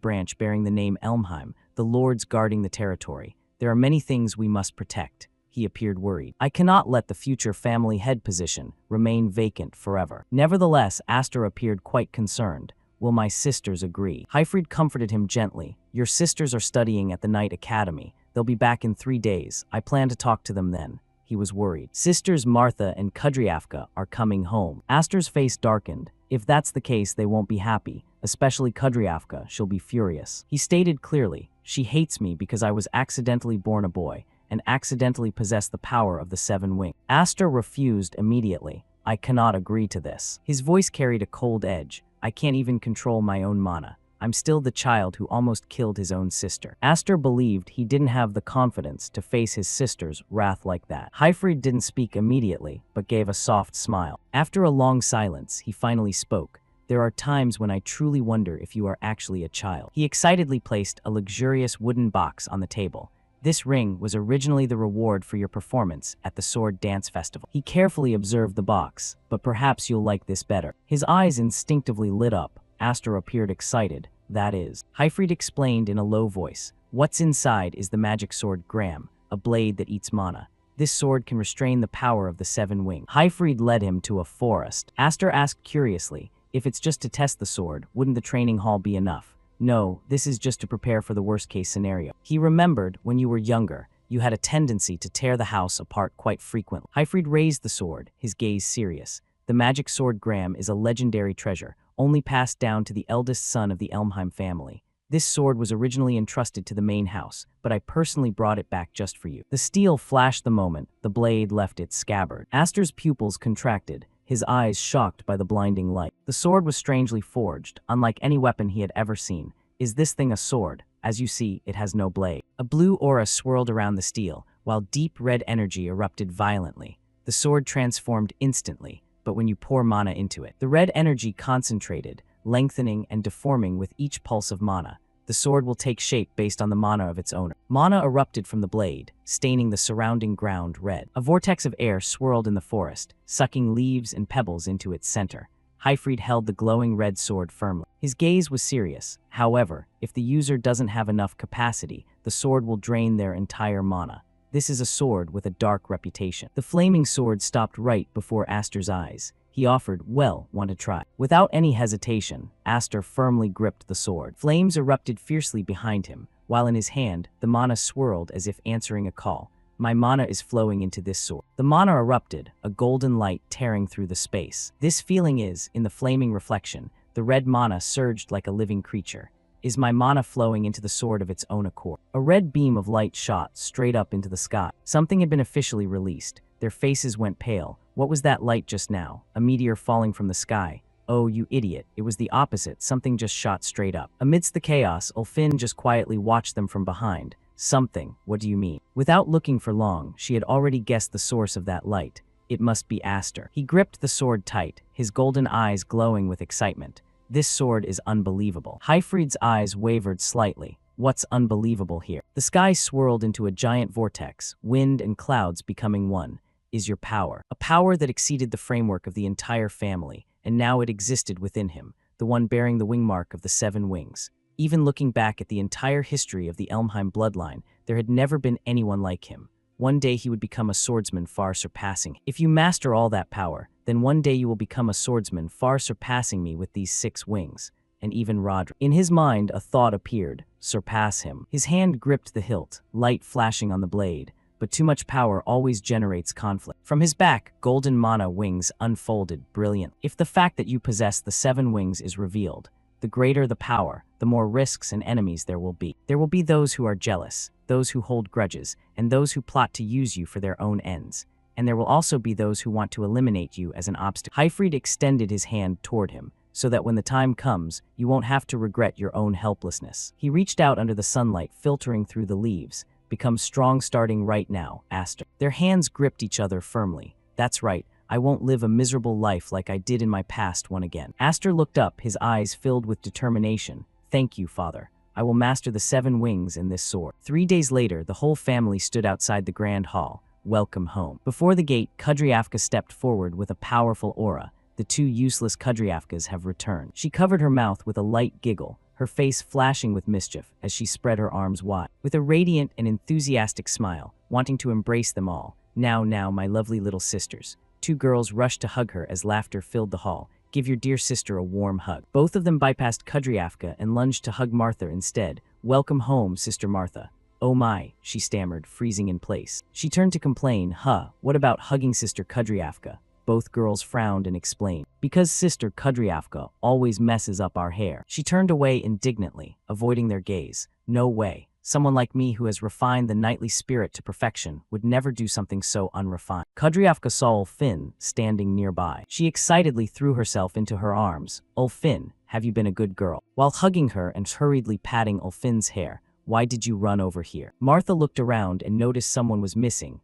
branch bearing the name Elmheim, the lords guarding the territory. There are many things we must protect. He appeared worried. I cannot let the future family head position remain vacant forever. Nevertheless, Aster appeared quite concerned. Will my sisters agree? Hyfried comforted him gently. Your sisters are studying at the Knight Academy. They'll be back in 3 days. I plan to talk to them then. He was worried. Sisters Martha and Kudryavka are coming home. Aster's face darkened. If that's the case, they won't be happy. Especially Kudryavka, she'll be furious. He stated clearly, she hates me because I was accidentally born a boy and accidentally possessed the power of the 7 wings. Aster refused immediately. I cannot agree to this. His voice carried a cold edge. I can't even control my own mana. I'm still the child who almost killed his own sister. Aster believed he didn't have the confidence to face his sister's wrath like that. Hyfried didn't speak immediately, but gave a soft smile. After a long silence, he finally spoke. There are times when I truly wonder if you are actually a child. He excitedly placed a luxurious wooden box on the table. This ring was originally the reward for your performance at the Sword Dance Festival. He carefully observed the box, but perhaps you'll like this better. His eyes instinctively lit up. Aster appeared excited. That is, Hyfried explained in a low voice. What's inside is the magic sword Gram, a blade that eats mana. This sword can restrain the power of the 7 wings. Hyfried led him to a forest. Aster asked curiously, if it's just to test the sword, wouldn't the training hall be enough? No, this is just to prepare for the worst-case scenario. He remembered, when you were younger, you had a tendency to tear the house apart quite frequently. Hyfried raised the sword, his gaze serious. The magic sword Gram is a legendary treasure, only passed down to the eldest son of the Elmheim family. This sword was originally entrusted to the main house, but I personally brought it back just for you. The steel flashed the moment the blade left its scabbard. Aster's pupils contracted, his eyes shocked by the blinding light. The sword was strangely forged, unlike any weapon he had ever seen. Is this thing a sword? As you see, it has no blade. A blue aura swirled around the steel, while deep red energy erupted violently. The sword transformed instantly, but when you pour mana into it. The red energy concentrated, lengthening and deforming with each pulse of mana. The sword will take shape based on the mana of its owner. Mana erupted from the blade, staining the surrounding ground red. A vortex of air swirled in the forest, sucking leaves and pebbles into its center. Hyfried held the glowing red sword firmly. His gaze was serious. However, if the user doesn't have enough capacity, the sword will drain their entire mana. This is a sword with a dark reputation. The flaming sword stopped right before Aster's eyes. He offered, well, want to try. Without any hesitation, Aster firmly gripped the sword. Flames erupted fiercely behind him, while in his hand, the mana swirled as if answering a call. My mana is flowing into this sword. The mana erupted, a golden light tearing through the space. This feeling is, in the flaming reflection, the red mana surged like a living creature. Is my mana flowing into the sword of its own accord? A red beam of light shot straight up into the sky. Something had been officially released. Their faces went pale. What was that light just now? A meteor falling from the sky. Oh, you idiot. It was the opposite. Something just shot straight up. Amidst the chaos, Ulfin just quietly watched them from behind. Something. What do you mean? Without looking for long, she had already guessed the source of that light. It must be Aster. He gripped the sword tight, his golden eyes glowing with excitement. This sword is unbelievable. Hyfried's eyes wavered slightly. What's unbelievable here? The sky swirled into a giant vortex, wind and clouds becoming one. Is your power. A power that exceeded the framework of the entire family, and now it existed within him, the one bearing the wing mark of the 7 wings. Even looking back at the entire history of the Elmheim bloodline, there had never been anyone like him. One day he would become a swordsman far surpassing. If you master all that power, then one day you will become a swordsman far surpassing me with these 6 wings. And even Rodrik. In his mind, a thought appeared. Surpass him. His hand gripped the hilt, light flashing on the blade. But too much power always generates conflict. From his back, golden mana wings unfolded brilliant. If the fact that you possess the 7 wings is revealed, the greater the power, the more risks and enemies there will be. There will be those who are jealous, those who hold grudges, and those who plot to use you for their own ends. And there will also be those who want to eliminate you as an obstacle. Hyfried extended his hand toward him, so that when the time comes, you won't have to regret your own helplessness. He reached out under the sunlight filtering through the leaves. Become strong starting right now, Aster. Their hands gripped each other firmly. That's right. I won't live a miserable life like I did in my past one again. Aster looked up, his eyes filled with determination. Thank you, Father. I will master the 7 wings in this sword. 3 days later, the whole family stood outside the grand hall. welcome home. Before the gate, Kudryavka stepped forward with a powerful aura. The two useless Kudryavkas have returned. She covered her mouth with a light giggle, her face flashing with mischief as she spread her arms wide. With a radiant and enthusiastic smile, wanting to embrace them all. Now, my lovely little sisters. Two girls rushed to hug her as laughter filled the hall. Give your dear sister a warm hug. Both of them bypassed Kudryavka and lunged to hug Martha instead. Welcome home, Sister Martha. Oh my, she stammered, freezing in place. She turned to complain, what about hugging Sister Kudryavka? Both girls frowned and explained. Because Sister Kudryavka always messes up our hair. She turned away indignantly, avoiding their gaze. No way. Someone like me who has refined the knightly spirit to perfection would never do something so unrefined. Kudryavka saw Ulfin standing nearby. She excitedly threw herself into her arms. Ulfin, have you been a good girl? While hugging her and hurriedly patting Ulfin's hair, why did you run over here? Martha looked around and noticed someone was missing.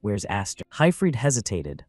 Where's Aster? Hyfried hesitated.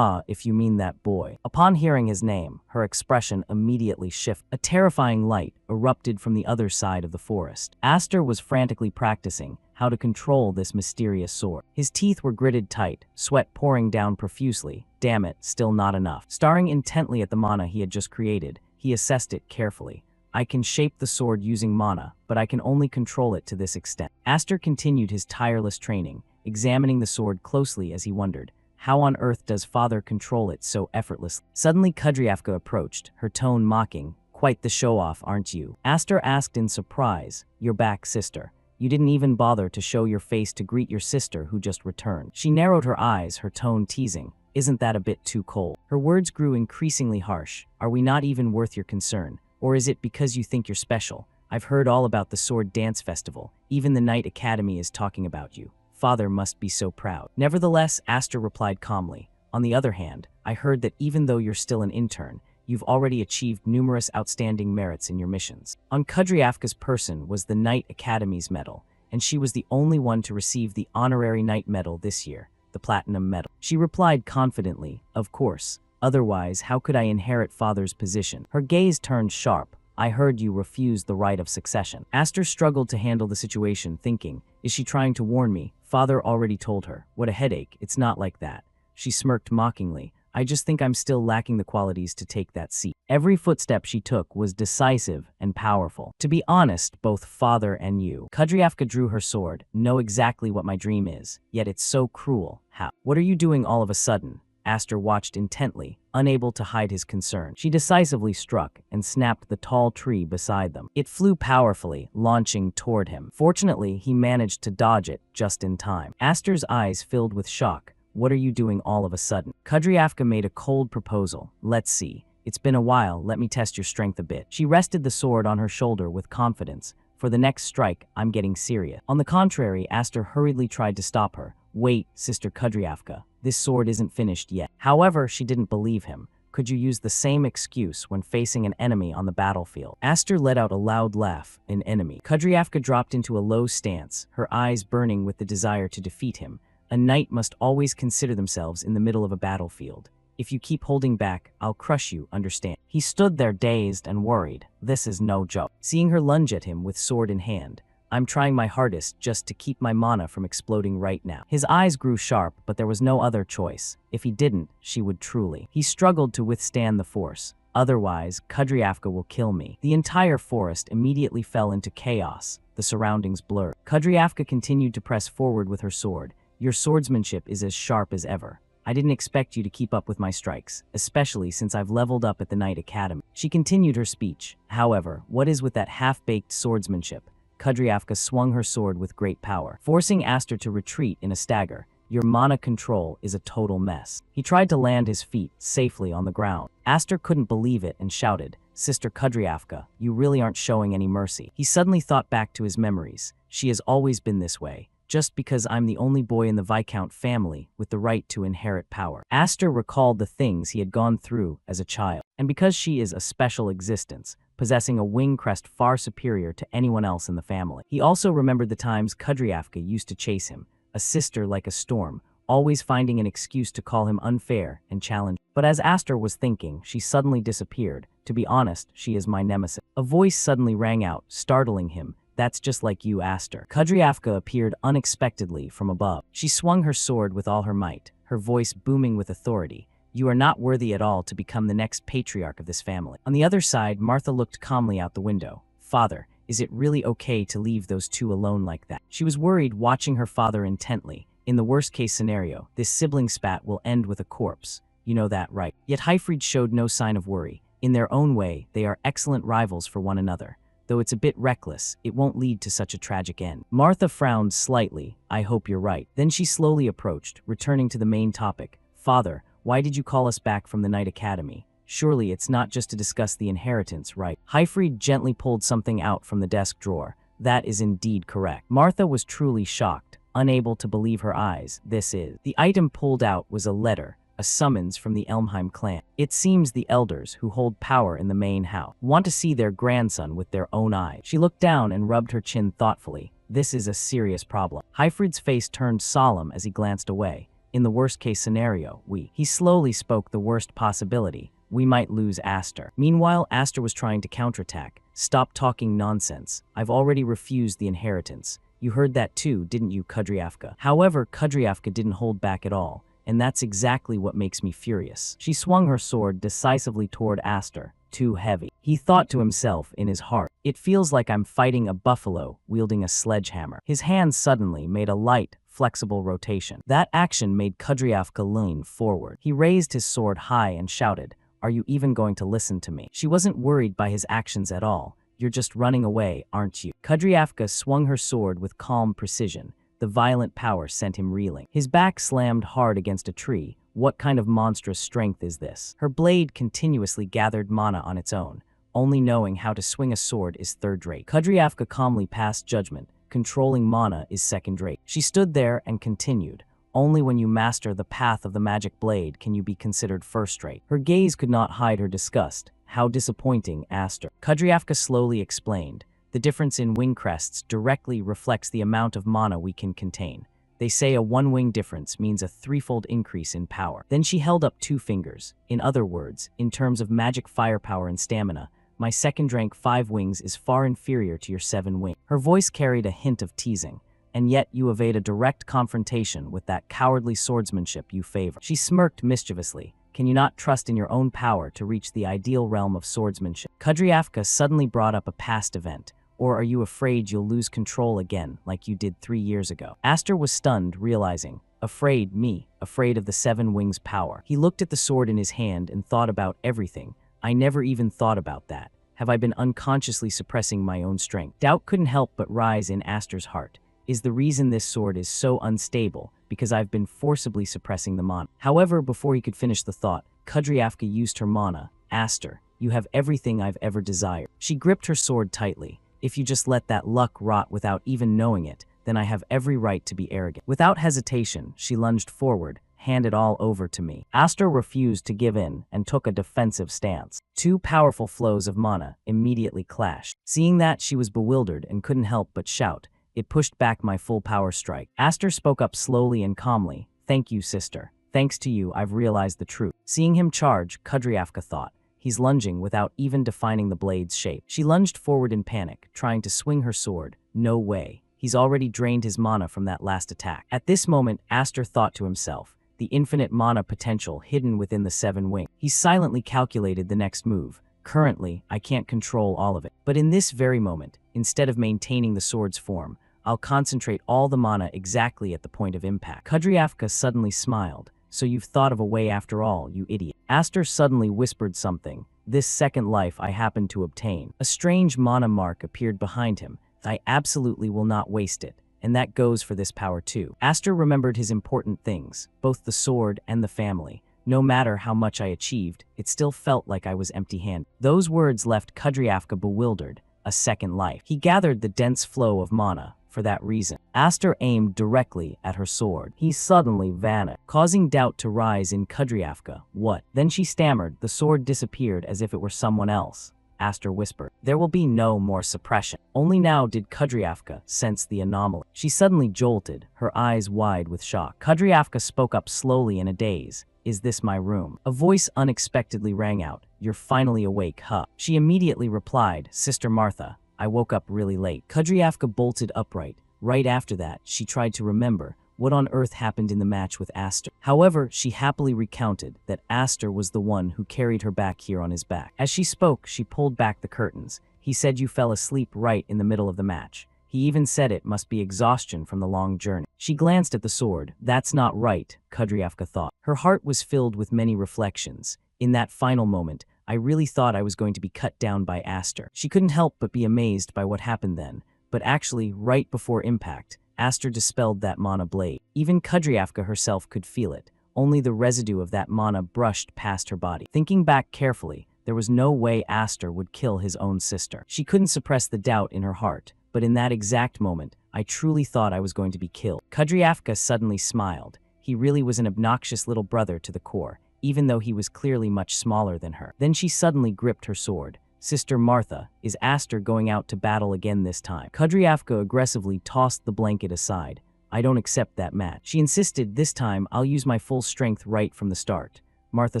If you mean that boy. Upon hearing his name, her expression immediately shifted. A terrifying light erupted from the other side of the forest. Aster was frantically practicing how to control this mysterious sword. His teeth were gritted tight, sweat pouring down profusely. Damn it, still not enough. Staring intently at the mana he had just created, he assessed it carefully. I can shape the sword using mana, but I can only control it to this extent. Aster continued his tireless training, examining the sword closely as he wondered, how on earth does father control it so effortlessly? Suddenly Kudryavka approached, her tone mocking. Quite the show-off, aren't you? Aster asked in surprise. You're back, sister. You didn't even bother to show your face to greet your sister who just returned. She narrowed her eyes, her tone teasing. Isn't that a bit too cold? Her words grew increasingly harsh. Are we not even worth your concern? Or is it because you think you're special? I've heard all about the Sword Dance Festival. Even the Knight Academy is talking about you. Father must be so proud. Nevertheless, Aster replied calmly. On the other hand, I heard that even though you're still an intern, you've already achieved numerous outstanding merits in your missions. On Kudryavka's person was the Knight Academy's medal, and she was the only one to receive the honorary Knight medal this year, the Platinum medal. She replied confidently, of course. Otherwise, how could I inherit father's position? Her gaze turned sharp. I heard you refused the right of succession. Aster struggled to handle the situation, thinking, is she trying to warn me? Father already told her. What a headache, it's not like that. She smirked mockingly. I just think I'm still lacking the qualities to take that seat. Every footstep she took was decisive and powerful. To be honest, both father and you. Kudryavka drew her sword. Know exactly what my dream is, yet it's so cruel. How? What are you doing all of a sudden? Aster watched intently, unable to hide his concern. She decisively struck and snapped the tall tree beside them. It flew powerfully, launching toward him. Fortunately, he managed to dodge it just in time. Aster's eyes filled with shock. What are you doing all of a sudden? Kudryavka made a cold proposal. Let's see. It's been a while, let me test your strength a bit. She rested the sword on her shoulder with confidence. For the next strike, I'm getting serious. On the contrary, Aster hurriedly tried to stop her. Wait, Sister Kudryavka. This sword isn't finished yet. However, she didn't believe him. Could you use the same excuse when facing an enemy on the battlefield? Aster let out a loud laugh. An enemy. Kudryavka dropped into a low stance, her eyes burning with the desire to defeat him. A knight must always consider themselves in the middle of a battlefield. If you keep holding back, I'll crush you, understand? He stood there dazed and worried. This is no joke. Seeing her lunge at him with sword in hand, I'm trying my hardest just to keep my mana from exploding right now. His eyes grew sharp, but there was no other choice. If he didn't, she would truly. He struggled to withstand the force. Otherwise, Kudryavka will kill me. The entire forest immediately fell into chaos, the surroundings blurred. Kudryavka continued to press forward with her sword. Your swordsmanship is as sharp as ever. I didn't expect you to keep up with my strikes, especially since I've leveled up at the Knight Academy. She continued her speech. However, what is with that half-baked swordsmanship? Kudryavka swung her sword with great power, forcing Aster to retreat in a stagger. Your mana control is a total mess. He tried to land his feet safely on the ground. Aster couldn't believe it and shouted, Sister Kudryavka, you really aren't showing any mercy. He suddenly thought back to his memories. She has always been this way. Just because I'm the only boy in the Viscount family with the right to inherit power. Aster recalled the things he had gone through as a child. And because she is a special existence, possessing a wing crest far superior to anyone else in the family. He also remembered the times Kudryavka used to chase him, a sister like a storm, always finding an excuse to call him unfair and challenge. But as Aster was thinking, she suddenly disappeared. To be honest, she is my nemesis. A voice suddenly rang out, startling him. That's just like you, Aster. Kudryavka appeared unexpectedly from above. She swung her sword with all her might, her voice booming with authority. You are not worthy at all to become the next patriarch of this family. On the other side, Martha looked calmly out the window. Father, is it really okay to leave those two alone like that? She was worried, watching her father intently. In the worst-case scenario, this sibling spat will end with a corpse. You know that, right? Yet Hyfried showed no sign of worry. In their own way, they are excellent rivals for one another. Though it's a bit reckless, it won't lead to such a tragic end. Martha frowned slightly. I hope you're right. Then she slowly approached, returning to the main topic. Father, why did you call us back from the Night Academy? Surely it's not just to discuss the inheritance, right? Hyfried gently pulled something out from the desk drawer. That is indeed correct. Martha was truly shocked, unable to believe her eyes. The item pulled out was a letter, a summons from the Elmheim clan. It seems the elders, who hold power in the main house, want to see their grandson with their own eyes. She looked down and rubbed her chin thoughtfully. This is a serious problem. Hyfried's face turned solemn as he glanced away. In the worst-case scenario, he slowly spoke the worst possibility. We might lose Aster. Meanwhile, Aster was trying to counterattack. Stop talking nonsense. I've already refused the inheritance. You heard that too, didn't you, Kudryavka? However, Kudryavka didn't hold back at all, and that's exactly what makes me furious. She swung her sword decisively toward Aster. Too heavy. He thought to himself in his heart. It feels like I'm fighting a buffalo wielding a sledgehammer. His hand suddenly made a light, flexible rotation. That action made Kudryavka lean forward. He raised his sword high and shouted, "Are you even going to listen to me?" She wasn't worried by his actions at all. You're just running away, aren't you? Kudryavka swung her sword with calm precision. The violent power sent him reeling. His back slammed hard against a tree. What kind of monstrous strength is this? Her blade continuously gathered mana on its own. Only knowing how to swing a sword is third-rate. Kudryavka calmly passed judgment. Controlling mana is second-rate. She stood there and continued. Only when you master the path of the magic blade can you be considered first-rate. Her gaze could not hide her disgust. How disappointing, Aster. Kudryavka slowly explained. The difference in wing crests directly reflects the amount of mana we can contain. They say a one-wing difference means a threefold increase in power. Then she held up 2 fingers. In other words, in terms of magic firepower and stamina, my second-rank 5 wings is far inferior to your 7 wing. Her voice carried a hint of teasing. And yet you evade a direct confrontation with that cowardly swordsmanship you favor. She smirked mischievously. Can you not trust in your own power to reach the ideal realm of swordsmanship? Kudryavka suddenly brought up a past event. Or are you afraid you'll lose control again, like you did 3 years ago? Aster was stunned, realizing. Afraid, me, afraid of the 7 wings' power. He looked at the sword in his hand and thought about everything. I never even thought about that. Have I been unconsciously suppressing my own strength? Doubt couldn't help but rise in Aster's heart. Is the reason this sword is so unstable because I've been forcibly suppressing the mana? However, before he could finish the thought, Kudryavka used her mana. Aster, you have everything I've ever desired. She gripped her sword tightly. If you just let that luck rot without even knowing it, then I have every right to be arrogant. Without hesitation, she lunged forward. Hand it all over to me. Aster refused to give in and took a defensive stance. 2 powerful flows of mana immediately clashed. Seeing that, she was bewildered and couldn't help but shout. It pushed back my full power strike. Aster spoke up slowly and calmly. Thank you, sister. Thanks to you, I've realized the truth. Seeing him charge, Kudryavka thought. He's lunging without even defining the blade's shape. She lunged forward in panic, trying to swing her sword. No way. He's already drained his mana from that last attack. At this moment, Aster thought to himself. The infinite mana potential hidden within the 7 wings. He silently calculated the next move. Currently, I can't control all of it. But in this very moment, instead of maintaining the sword's form, I'll concentrate all the mana exactly at the point of impact. Kudryavka suddenly smiled. So you've thought of a way after all, you idiot. Aster suddenly whispered something. This second life I happen to obtain. A strange mana mark appeared behind him. I absolutely will not waste it. And that goes for this power too. Aster remembered his important things, both the sword and the family. No matter how much I achieved, it still felt like I was empty-handed. Those words left Kudryavka bewildered. A second life. He gathered the dense flow of mana. For that reason, Aster aimed directly at her sword. He suddenly vanished, causing doubt to rise in Kudryavka. What? Then she stammered. The sword disappeared as if it were someone else. Aster whispered. There will be no more suppression. Only now did Kudryavka sense the anomaly. She suddenly jolted, her eyes wide with shock. Kudryavka spoke up slowly in a daze. Is this my room? A voice unexpectedly rang out. You're finally awake, huh? She immediately replied, Sister Martha, I woke up really late. Kudryavka bolted upright. Right after that, she tried to remember what on earth happened in the match with Aster. However, she happily recounted that Aster was the one who carried her back here on his back. As she spoke, she pulled back the curtains. He said you fell asleep right in the middle of the match. He even said it must be exhaustion from the long journey. She glanced at the sword. That's not right, Kudryavka thought. Her heart was filled with many reflections. In that final moment, I really thought I was going to be cut down by Aster. She couldn't help but be amazed by what happened then. But actually, right before impact, Aster dispelled that mana blade. Even Kudryavka herself could feel it. Only the residue of that mana brushed past her body. Thinking back carefully, there was no way Aster would kill his own sister. She couldn't suppress the doubt in her heart, but in that exact moment, I truly thought I was going to be killed. Kudryavka suddenly smiled. He really was an obnoxious little brother to the core, even though he was clearly much smaller than her. Then she suddenly gripped her sword. Sister Martha, is Aster going out to battle again this time? Kudryavka aggressively tossed the blanket aside. I don't accept that match. She insisted this time I'll use my full strength right from the start. Martha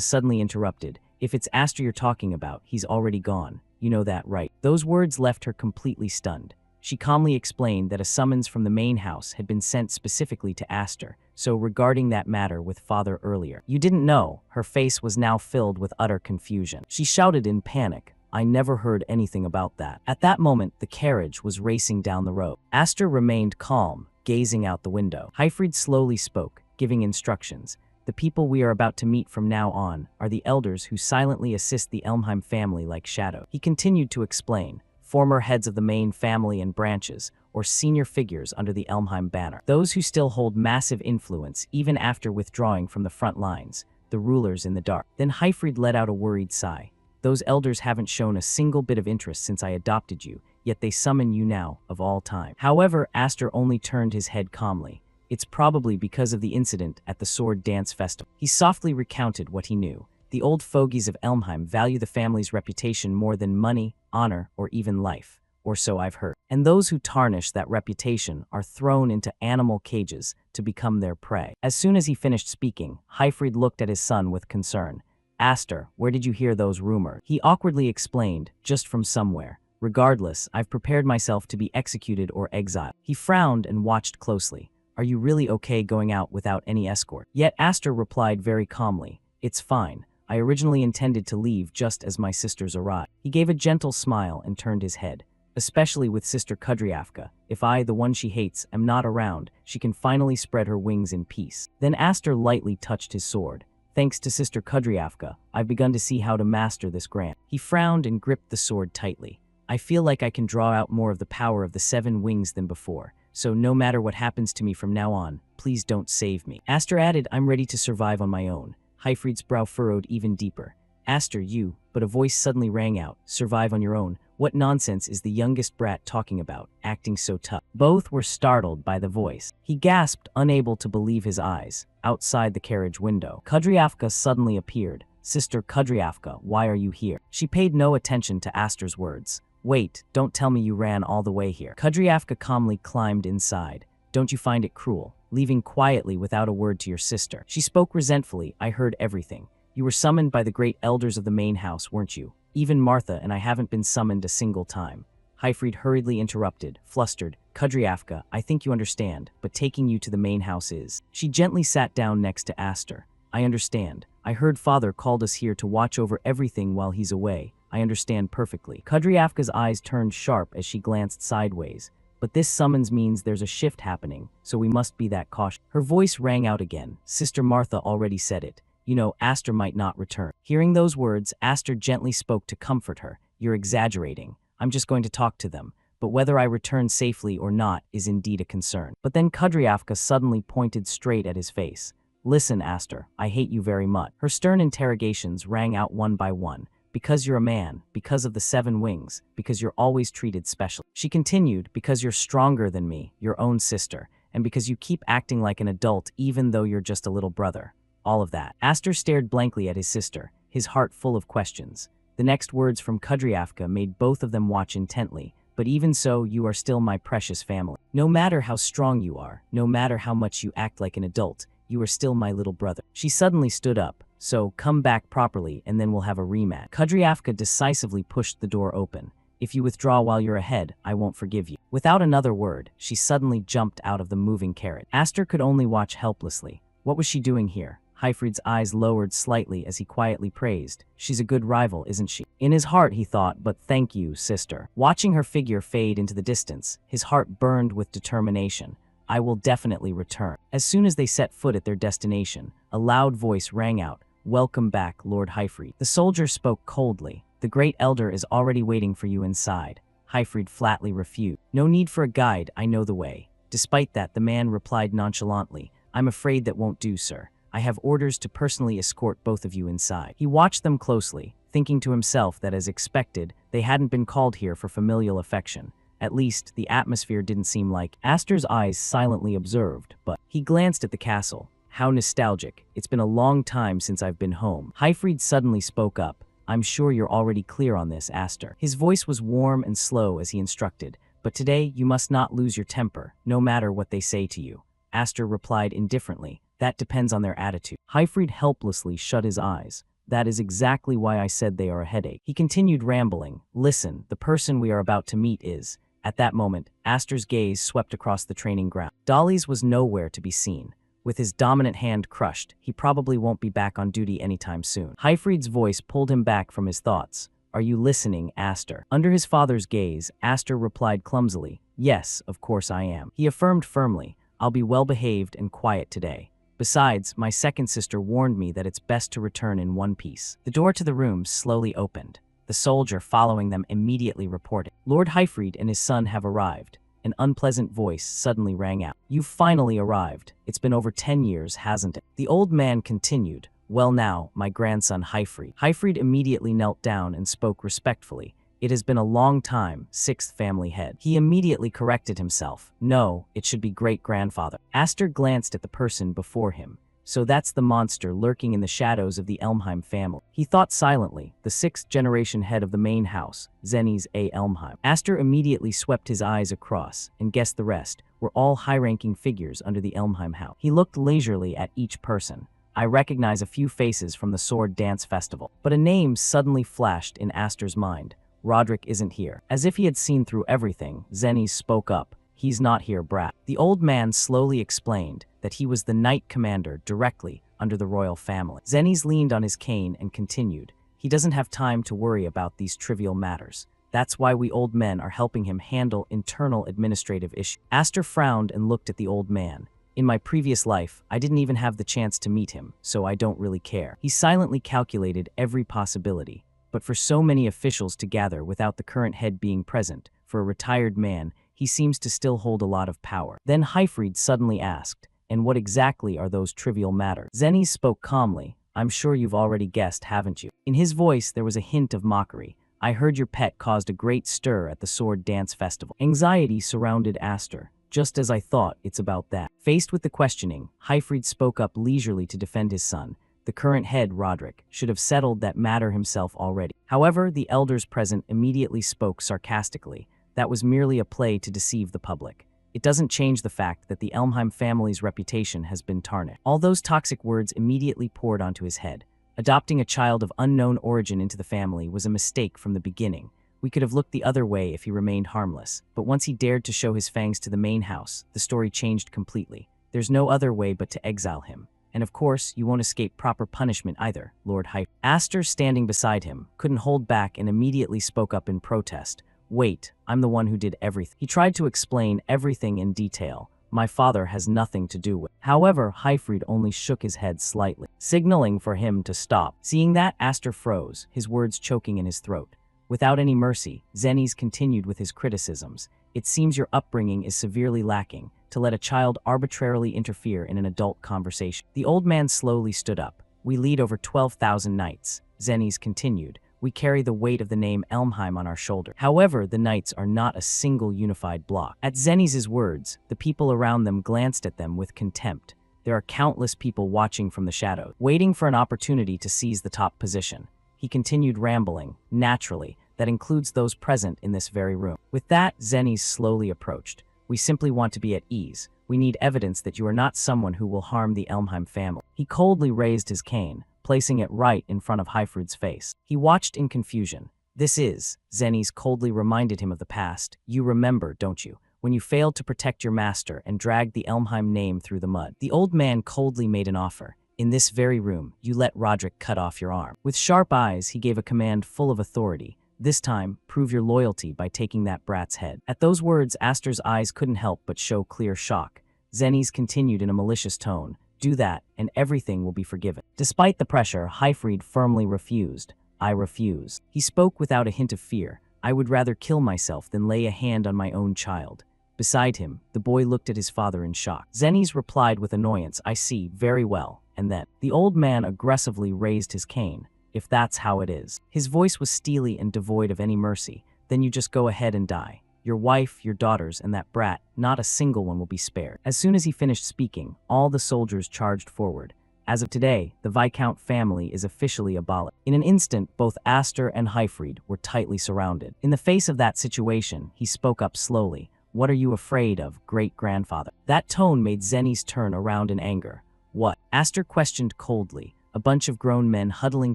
suddenly interrupted. If it's Aster you're talking about, he's already gone. You know that, right? Those words left her completely stunned. She calmly explained that a summons from the main house had been sent specifically to Aster, so regarding that matter with father earlier. You didn't know. Her face was now filled with utter confusion. She shouted in panic. I never heard anything about that. At that moment, the carriage was racing down the road. Aster remained calm, gazing out the window. Hyfried slowly spoke, giving instructions. The people we are about to meet from now on are the elders who silently assist the Elmheim family like shadow. He continued to explain. Former heads of the main family and branches, or senior figures under the Elmheim banner. Those who still hold massive influence even after withdrawing from the front lines, the rulers in the dark. Then Hyfried let out a worried sigh. Those elders haven't shown a single bit of interest since I adopted you, yet they summon you now, of all time. However, Aster only turned his head calmly. It's probably because of the incident at the Sword Dance Festival. He softly recounted what he knew. The old fogies of Elmheim value the family's reputation more than money, honor, or even life, or so I've heard. And those who tarnish that reputation are thrown into animal cages to become their prey. As soon as he finished speaking, Hyfried looked at his son with concern. Aster, where did you hear those rumors? He awkwardly explained, just from somewhere. Regardless, I've prepared myself to be executed or exiled. He frowned and watched closely. Are you really okay going out without any escort? Yet Aster replied very calmly. It's fine. I originally intended to leave just as my sisters arrived. He gave a gentle smile and turned his head. Especially with Sister Kudryavka. If I, the one she hates, am not around, she can finally spread her wings in peace. Then Aster lightly touched his sword. Thanks to Sister Kudryavka, I've begun to see how to master this grant. He frowned and gripped the sword tightly. I feel like I can draw out more of the power of the 7 wings than before, so no matter what happens to me from now on, please don't save me. Aster added, I'm ready to survive on my own. Hyfried's brow furrowed even deeper. Aster, you, but a voice suddenly rang out, survive on your own. What nonsense is the youngest brat talking about, acting so tough? Both were startled by the voice. He gasped, unable to believe his eyes. Outside the carriage window, Kudryavka suddenly appeared. Sister Kudryavka, why are you here? She paid no attention to Aster's words. Wait, don't tell me you ran all the way here. Kudryavka calmly climbed inside. Don't you find it cruel, leaving quietly without a word to your sister? She spoke resentfully. I heard everything. You were summoned by the great elders of the main house, weren't you? Even Martha and I haven't been summoned a single time. Hyfried hurriedly interrupted, flustered. Kudryavka, I think you understand, but taking you to the main house is. She gently sat down next to Aster. I understand. I heard father called us here to watch over everything while he's away. I understand perfectly. Kudryavka's eyes turned sharp as she glanced sideways. But this summons means there's a shift happening, so we must be that cautious. Her voice rang out again. Sister Martha already said it. You know, Aster might not return. Hearing those words, Aster gently spoke to comfort her. You're exaggerating. I'm just going to talk to them. But whether I return safely or not is indeed a concern. But then Kudryavka suddenly pointed straight at his face. Listen, Aster, I hate you very much. Her stern interrogations rang out one by one. Because you're a man, because of the 7 wings, because you're always treated special. She continued, because you're stronger than me, your own sister, and because you keep acting like an adult even though you're just a little brother. All of that. Aster stared blankly at his sister, his heart full of questions. The next words from Kudryavka made both of them watch intently. But even so, you are still my precious family. No matter how strong you are, no matter how much you act like an adult, you are still my little brother. She suddenly stood up. So, come back properly and then we'll have a rematch. Kudryavka decisively pushed the door open. If you withdraw while you're ahead, I won't forgive you." Without another word, she suddenly jumped out of the moving carriage. Aster could only watch helplessly. What was she doing here? Hyfried's eyes lowered slightly as he quietly praised. "She's a good rival, isn't she?" In his heart, he thought, "But thank you, sister." Watching her figure fade into the distance, his heart burned with determination. "I will definitely return." As soon as they set foot at their destination, a loud voice rang out, "Welcome back, Lord Hyfried." The soldier spoke coldly. "The great elder is already waiting for you inside." Hyfried flatly refused. "No need for a guide, I know the way." Despite that, the man replied nonchalantly, "I'm afraid that won't do, sir. I have orders to personally escort both of you inside." He watched them closely, thinking to himself that as expected, they hadn't been called here for familial affection. At least, the atmosphere didn't seem like. Aster's eyes silently observed, but he glanced at the castle. "How nostalgic. It's been a long time since I've been home." Hyfried suddenly spoke up. "I'm sure you're already clear on this, Aster." His voice was warm and slow as he instructed, "But today you must not lose your temper, no matter what they say to you." Aster replied indifferently, "That depends on their attitude." Hyfried helplessly shut his eyes. "That is exactly why I said they are a headache." He continued rambling, "Listen, the person we are about to meet is—" At that moment, Aster's gaze swept across the training ground. Dolly's was nowhere to be seen. With his dominant hand crushed, he probably won't be back on duty anytime soon. Hyfried's voice pulled him back from his thoughts. "Are you listening, Aster?" Under his father's gaze, Aster replied clumsily, "Yes, of course I am." He affirmed firmly, "I'll be well-behaved and quiet today. Besides, my second sister warned me that it's best to return in one piece." The door to the room slowly opened. The soldier following them immediately reported, "Lord Hyfried and his son have arrived." An unpleasant voice suddenly rang out. "You've finally arrived. It's been over 10 years, hasn't it?" The old man continued, "Well now, my grandson Hyfried." Hyfried immediately knelt down and spoke respectfully. "It has been a long time, sixth family head." He immediately corrected himself. "No, it should be great-grandfather." Aster glanced at the person before him. So that's the monster lurking in the shadows of the Elmheim family. He thought silently, the sixth-generation head of the main house, Zenys A. Elmheim. Aster immediately swept his eyes across, and guessed the rest were all high-ranking figures under the Elmheim house. He looked leisurely at each person. "I recognize a few faces from the Sword Dance Festival." But a name suddenly flashed in Aster's mind. "Roderick isn't here." As if he had seen through everything, Zenys spoke up. "He's not here, brat." The old man slowly explained that he was the knight commander directly under the royal family. Zenys leaned on his cane and continued, "He doesn't have time to worry about these trivial matters. That's why we old men are helping him handle internal administrative issues." Aster frowned and looked at the old man. "In my previous life, I didn't even have the chance to meet him, so I don't really care." He silently calculated every possibility. But for so many officials to gather without the current head being present, for a retired man, he seems to still hold a lot of power. Then Hyfried suddenly asked, "And what exactly are those trivial matters?" Zenys spoke calmly, "I'm sure you've already guessed, haven't you?" In his voice there was a hint of mockery. "I heard your pet caused a great stir at the Sword Dance Festival." Anxiety surrounded Aster. "Just as I thought, it's about that." Faced with the questioning, Hyfried spoke up leisurely to defend his son. The current head, Roderick, should have settled that matter himself already. However, the elders present immediately spoke sarcastically. That was merely a play to deceive the public. It doesn't change the fact that the Elmheim family's reputation has been tarnished. All those toxic words immediately poured onto his head. Adopting a child of unknown origin into the family was a mistake from the beginning. We could have looked the other way if he remained harmless. But once he dared to show his fangs to the main house, the story changed completely. There's no other way but to exile him. And of course, you won't escape proper punishment either, Lord Hyfried. Aster, standing beside him, couldn't hold back and immediately spoke up in protest. "Wait, I'm the one who did everything." He tried to explain everything in detail. "My father has nothing to do with it." However, Hyfried only shook his head slightly, signaling for him to stop. Seeing that, Aster froze, his words choking in his throat. Without any mercy, Zenys continued with his criticisms. "It seems your upbringing is severely lacking to let a child arbitrarily interfere in an adult conversation." The old man slowly stood up. "We lead over 12,000 knights." Zenys continued. "We carry the weight of the name Elmheim on our shoulder. However, the knights are not a single unified block." At Zenys' words, the people around them glanced at them with contempt. There are countless people watching from the shadows, waiting for an opportunity to seize the top position. He continued rambling, "Naturally, that includes those present in this very room." With that, Zenys slowly approached. "We simply want to be at ease. We need evidence that you are not someone who will harm the Elmheim family." He coldly raised his cane, placing it right in front of Hyfried's face. He watched in confusion. Zenny's coldly reminded him of the past. You remember, don't you, when you failed to protect your master and dragged the Elmheim name through the mud? The old man coldly made an offer. In this very room, you let Roderick cut off your arm. With sharp eyes, he gave a command full of authority. This time, prove your loyalty by taking that brat's head. At those words, Aster's eyes couldn't help but show clear shock. Zenny's continued in a malicious tone. Do that, and everything will be forgiven. Despite the pressure, Hyfried firmly refused. I refuse. He spoke without a hint of fear. I would rather kill myself than lay a hand on my own child. Beside him, the boy looked at his father in shock. Zenny's replied with annoyance, I see, very well. And then, the old man aggressively raised his cane. If that's how it is. His voice was steely and devoid of any mercy. Then you just go ahead and die. Your wife, your daughters, and that brat, not a single one will be spared. As soon as he finished speaking, all the soldiers charged forward. As of today, the Viscount family is officially abolished. In an instant, both Aster and Hyfried were tightly surrounded. In the face of that situation, he spoke up slowly. What are you afraid of, great-grandfather? That tone made Zenny's turn around in anger. What? Aster questioned coldly. A bunch of grown men huddling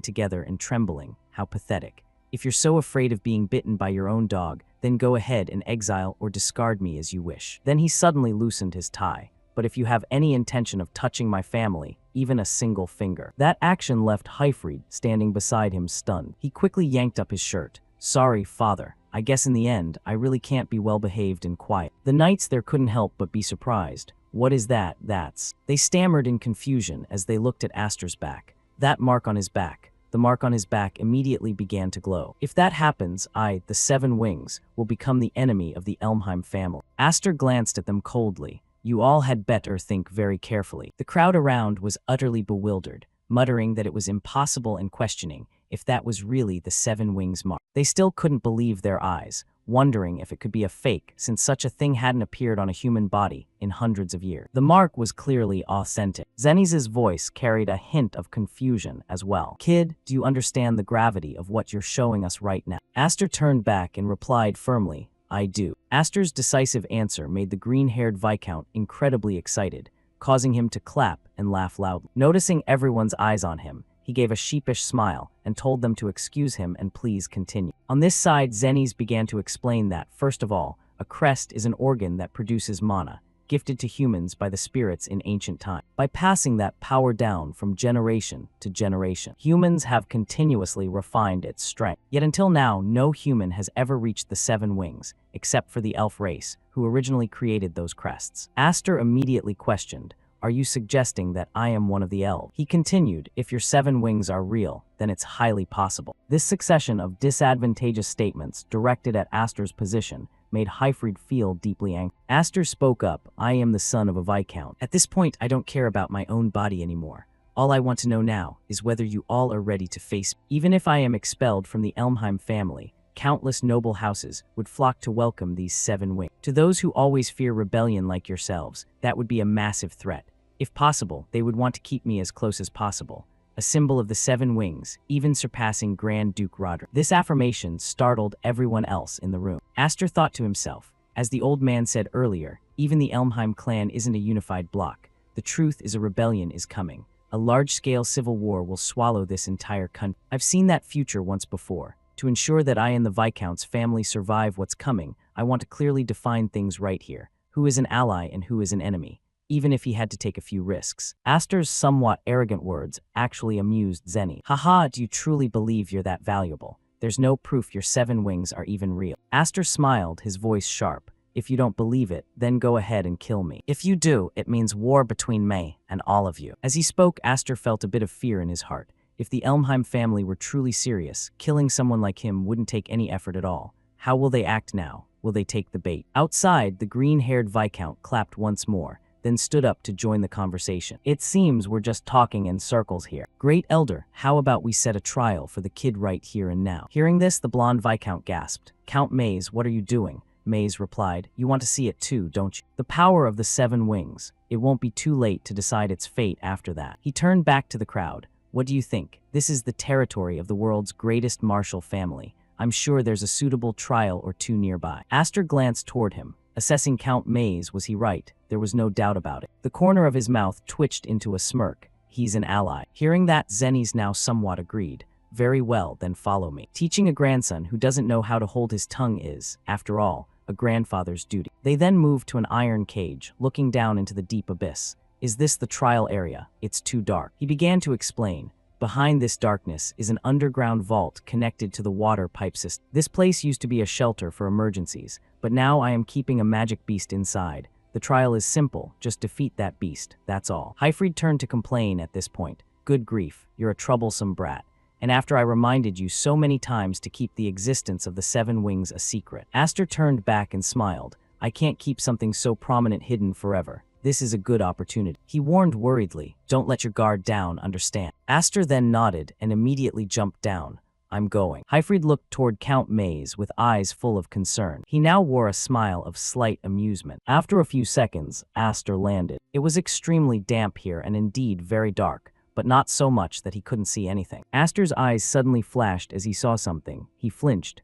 together and trembling. How pathetic. If you're so afraid of being bitten by your own dog, then go ahead and exile or discard me as you wish. Then he suddenly loosened his tie. But if you have any intention of touching my family, even a single finger. That action left Hyfried standing beside him stunned. He quickly yanked up his shirt. Sorry, father. I guess in the end, I really can't be well-behaved and quiet. The knights there couldn't help but be surprised. What is that? That's... They stammered in confusion as they looked at Aster's back. That mark on his back. The mark on his back immediately began to glow. If that happens, I, the Seven Wings, will become the enemy of the Elmheim family. Aster glanced at them coldly. You all had better think very carefully. The crowd around was utterly bewildered, muttering that it was impossible and questioning if that was really the Seven Wings mark. They still couldn't believe their eyes, wondering if it could be a fake since such a thing hadn't appeared on a human body in hundreds of years. The mark was clearly authentic. Zenny's voice carried a hint of confusion as well. Kid, do you understand the gravity of what you're showing us right now? Aster turned back and replied firmly, I do. Aster's decisive answer made the green-haired Viscount incredibly excited, causing him to clap and laugh loudly. Noticing everyone's eyes on him, he gave a sheepish smile and told them to excuse him and please continue. On this side, Zenny's began to explain that, first of all, a crest is an organ that produces mana, gifted to humans by the spirits in ancient time. By passing that power down from generation to generation, humans have continuously refined its strength. Yet until now, no human has ever reached the Seven Wings, except for the elf race, who originally created those crests. Aster immediately questioned, are you suggesting that I am one of the elves? He continued, if your Seven Wings are real, then it's highly possible. This succession of disadvantageous statements directed at Aster's position made Hyfried feel deeply angry. Aster spoke up, I am the son of a Viscount. At this point, I don't care about my own body anymore. All I want to know now is whether you all are ready to face me. Even if I am expelled from the Elmheim family, countless noble houses would flock to welcome these Seven Wings. To those who always fear rebellion like yourselves, that would be a massive threat. If possible, they would want to keep me as close as possible. A symbol of the Seven Wings, even surpassing Grand Duke Roderick. This affirmation startled everyone else in the room. Aster thought to himself, as the old man said earlier, even the Elmheim clan isn't a unified bloc. The truth is a rebellion is coming. A large-scale civil war will swallow this entire country. I've seen that future once before. To ensure that I and the Viscount's family survive what's coming, I want to clearly define things right here. Who is an ally and who is an enemy? Even if he had to take a few risks. Aster's somewhat arrogant words actually amused Zenny. Haha, do you truly believe you're that valuable? There's no proof your Seven Wings are even real. Aster smiled, his voice sharp. If you don't believe it, then go ahead and kill me. If you do, it means war between me and all of you. As he spoke, Aster felt a bit of fear in his heart. If the Elmheim family were truly serious, killing someone like him wouldn't take any effort at all. How will they act now? Will they take the bait? Outside, the green-haired Viscount clapped once more, then stood up to join the conversation. It seems we're just talking in circles here. Great Elder, how about we set a trial for the kid right here and now? Hearing this, the blonde Viscount gasped. Count Maze, what are you doing? Maze replied, you want to see it too, don't you? The power of the Seven Wings. It won't be too late to decide its fate after that. He turned back to the crowd. What do you think? This is the territory of the world's greatest martial family. I'm sure there's a suitable trial or two nearby. Aster glanced toward him. Assessing Count Maze, was he right? There was no doubt about it. The corner of his mouth twitched into a smirk. He's an ally. Hearing that, Zenny's now somewhat agreed. Very well, then follow me. Teaching a grandson who doesn't know how to hold his tongue is, after all, a grandfather's duty. They then moved to an iron cage, looking down into the deep abyss. Is this the trial area? It's too dark. He began to explain. Behind this darkness is an underground vault connected to the water pipe system. This place used to be a shelter for emergencies, but now I am keeping a magic beast inside. The trial is simple, just defeat that beast, that's all. Hyfried turned to complain at this point. Good grief, you're a troublesome brat. And after I reminded you so many times to keep the existence of the 7 wings a secret. Aster turned back and smiled. I can't keep something so prominent hidden forever. This is a good opportunity. He warned worriedly, don't let your guard down, understand? Aster then nodded and immediately jumped down. I'm going. Hyfried looked toward Count Maze with eyes full of concern. He now wore a smile of slight amusement. After a few seconds, Aster landed. It was extremely damp here and indeed very dark, but not so much that he couldn't see anything. Aster's eyes suddenly flashed as he saw something. He flinched.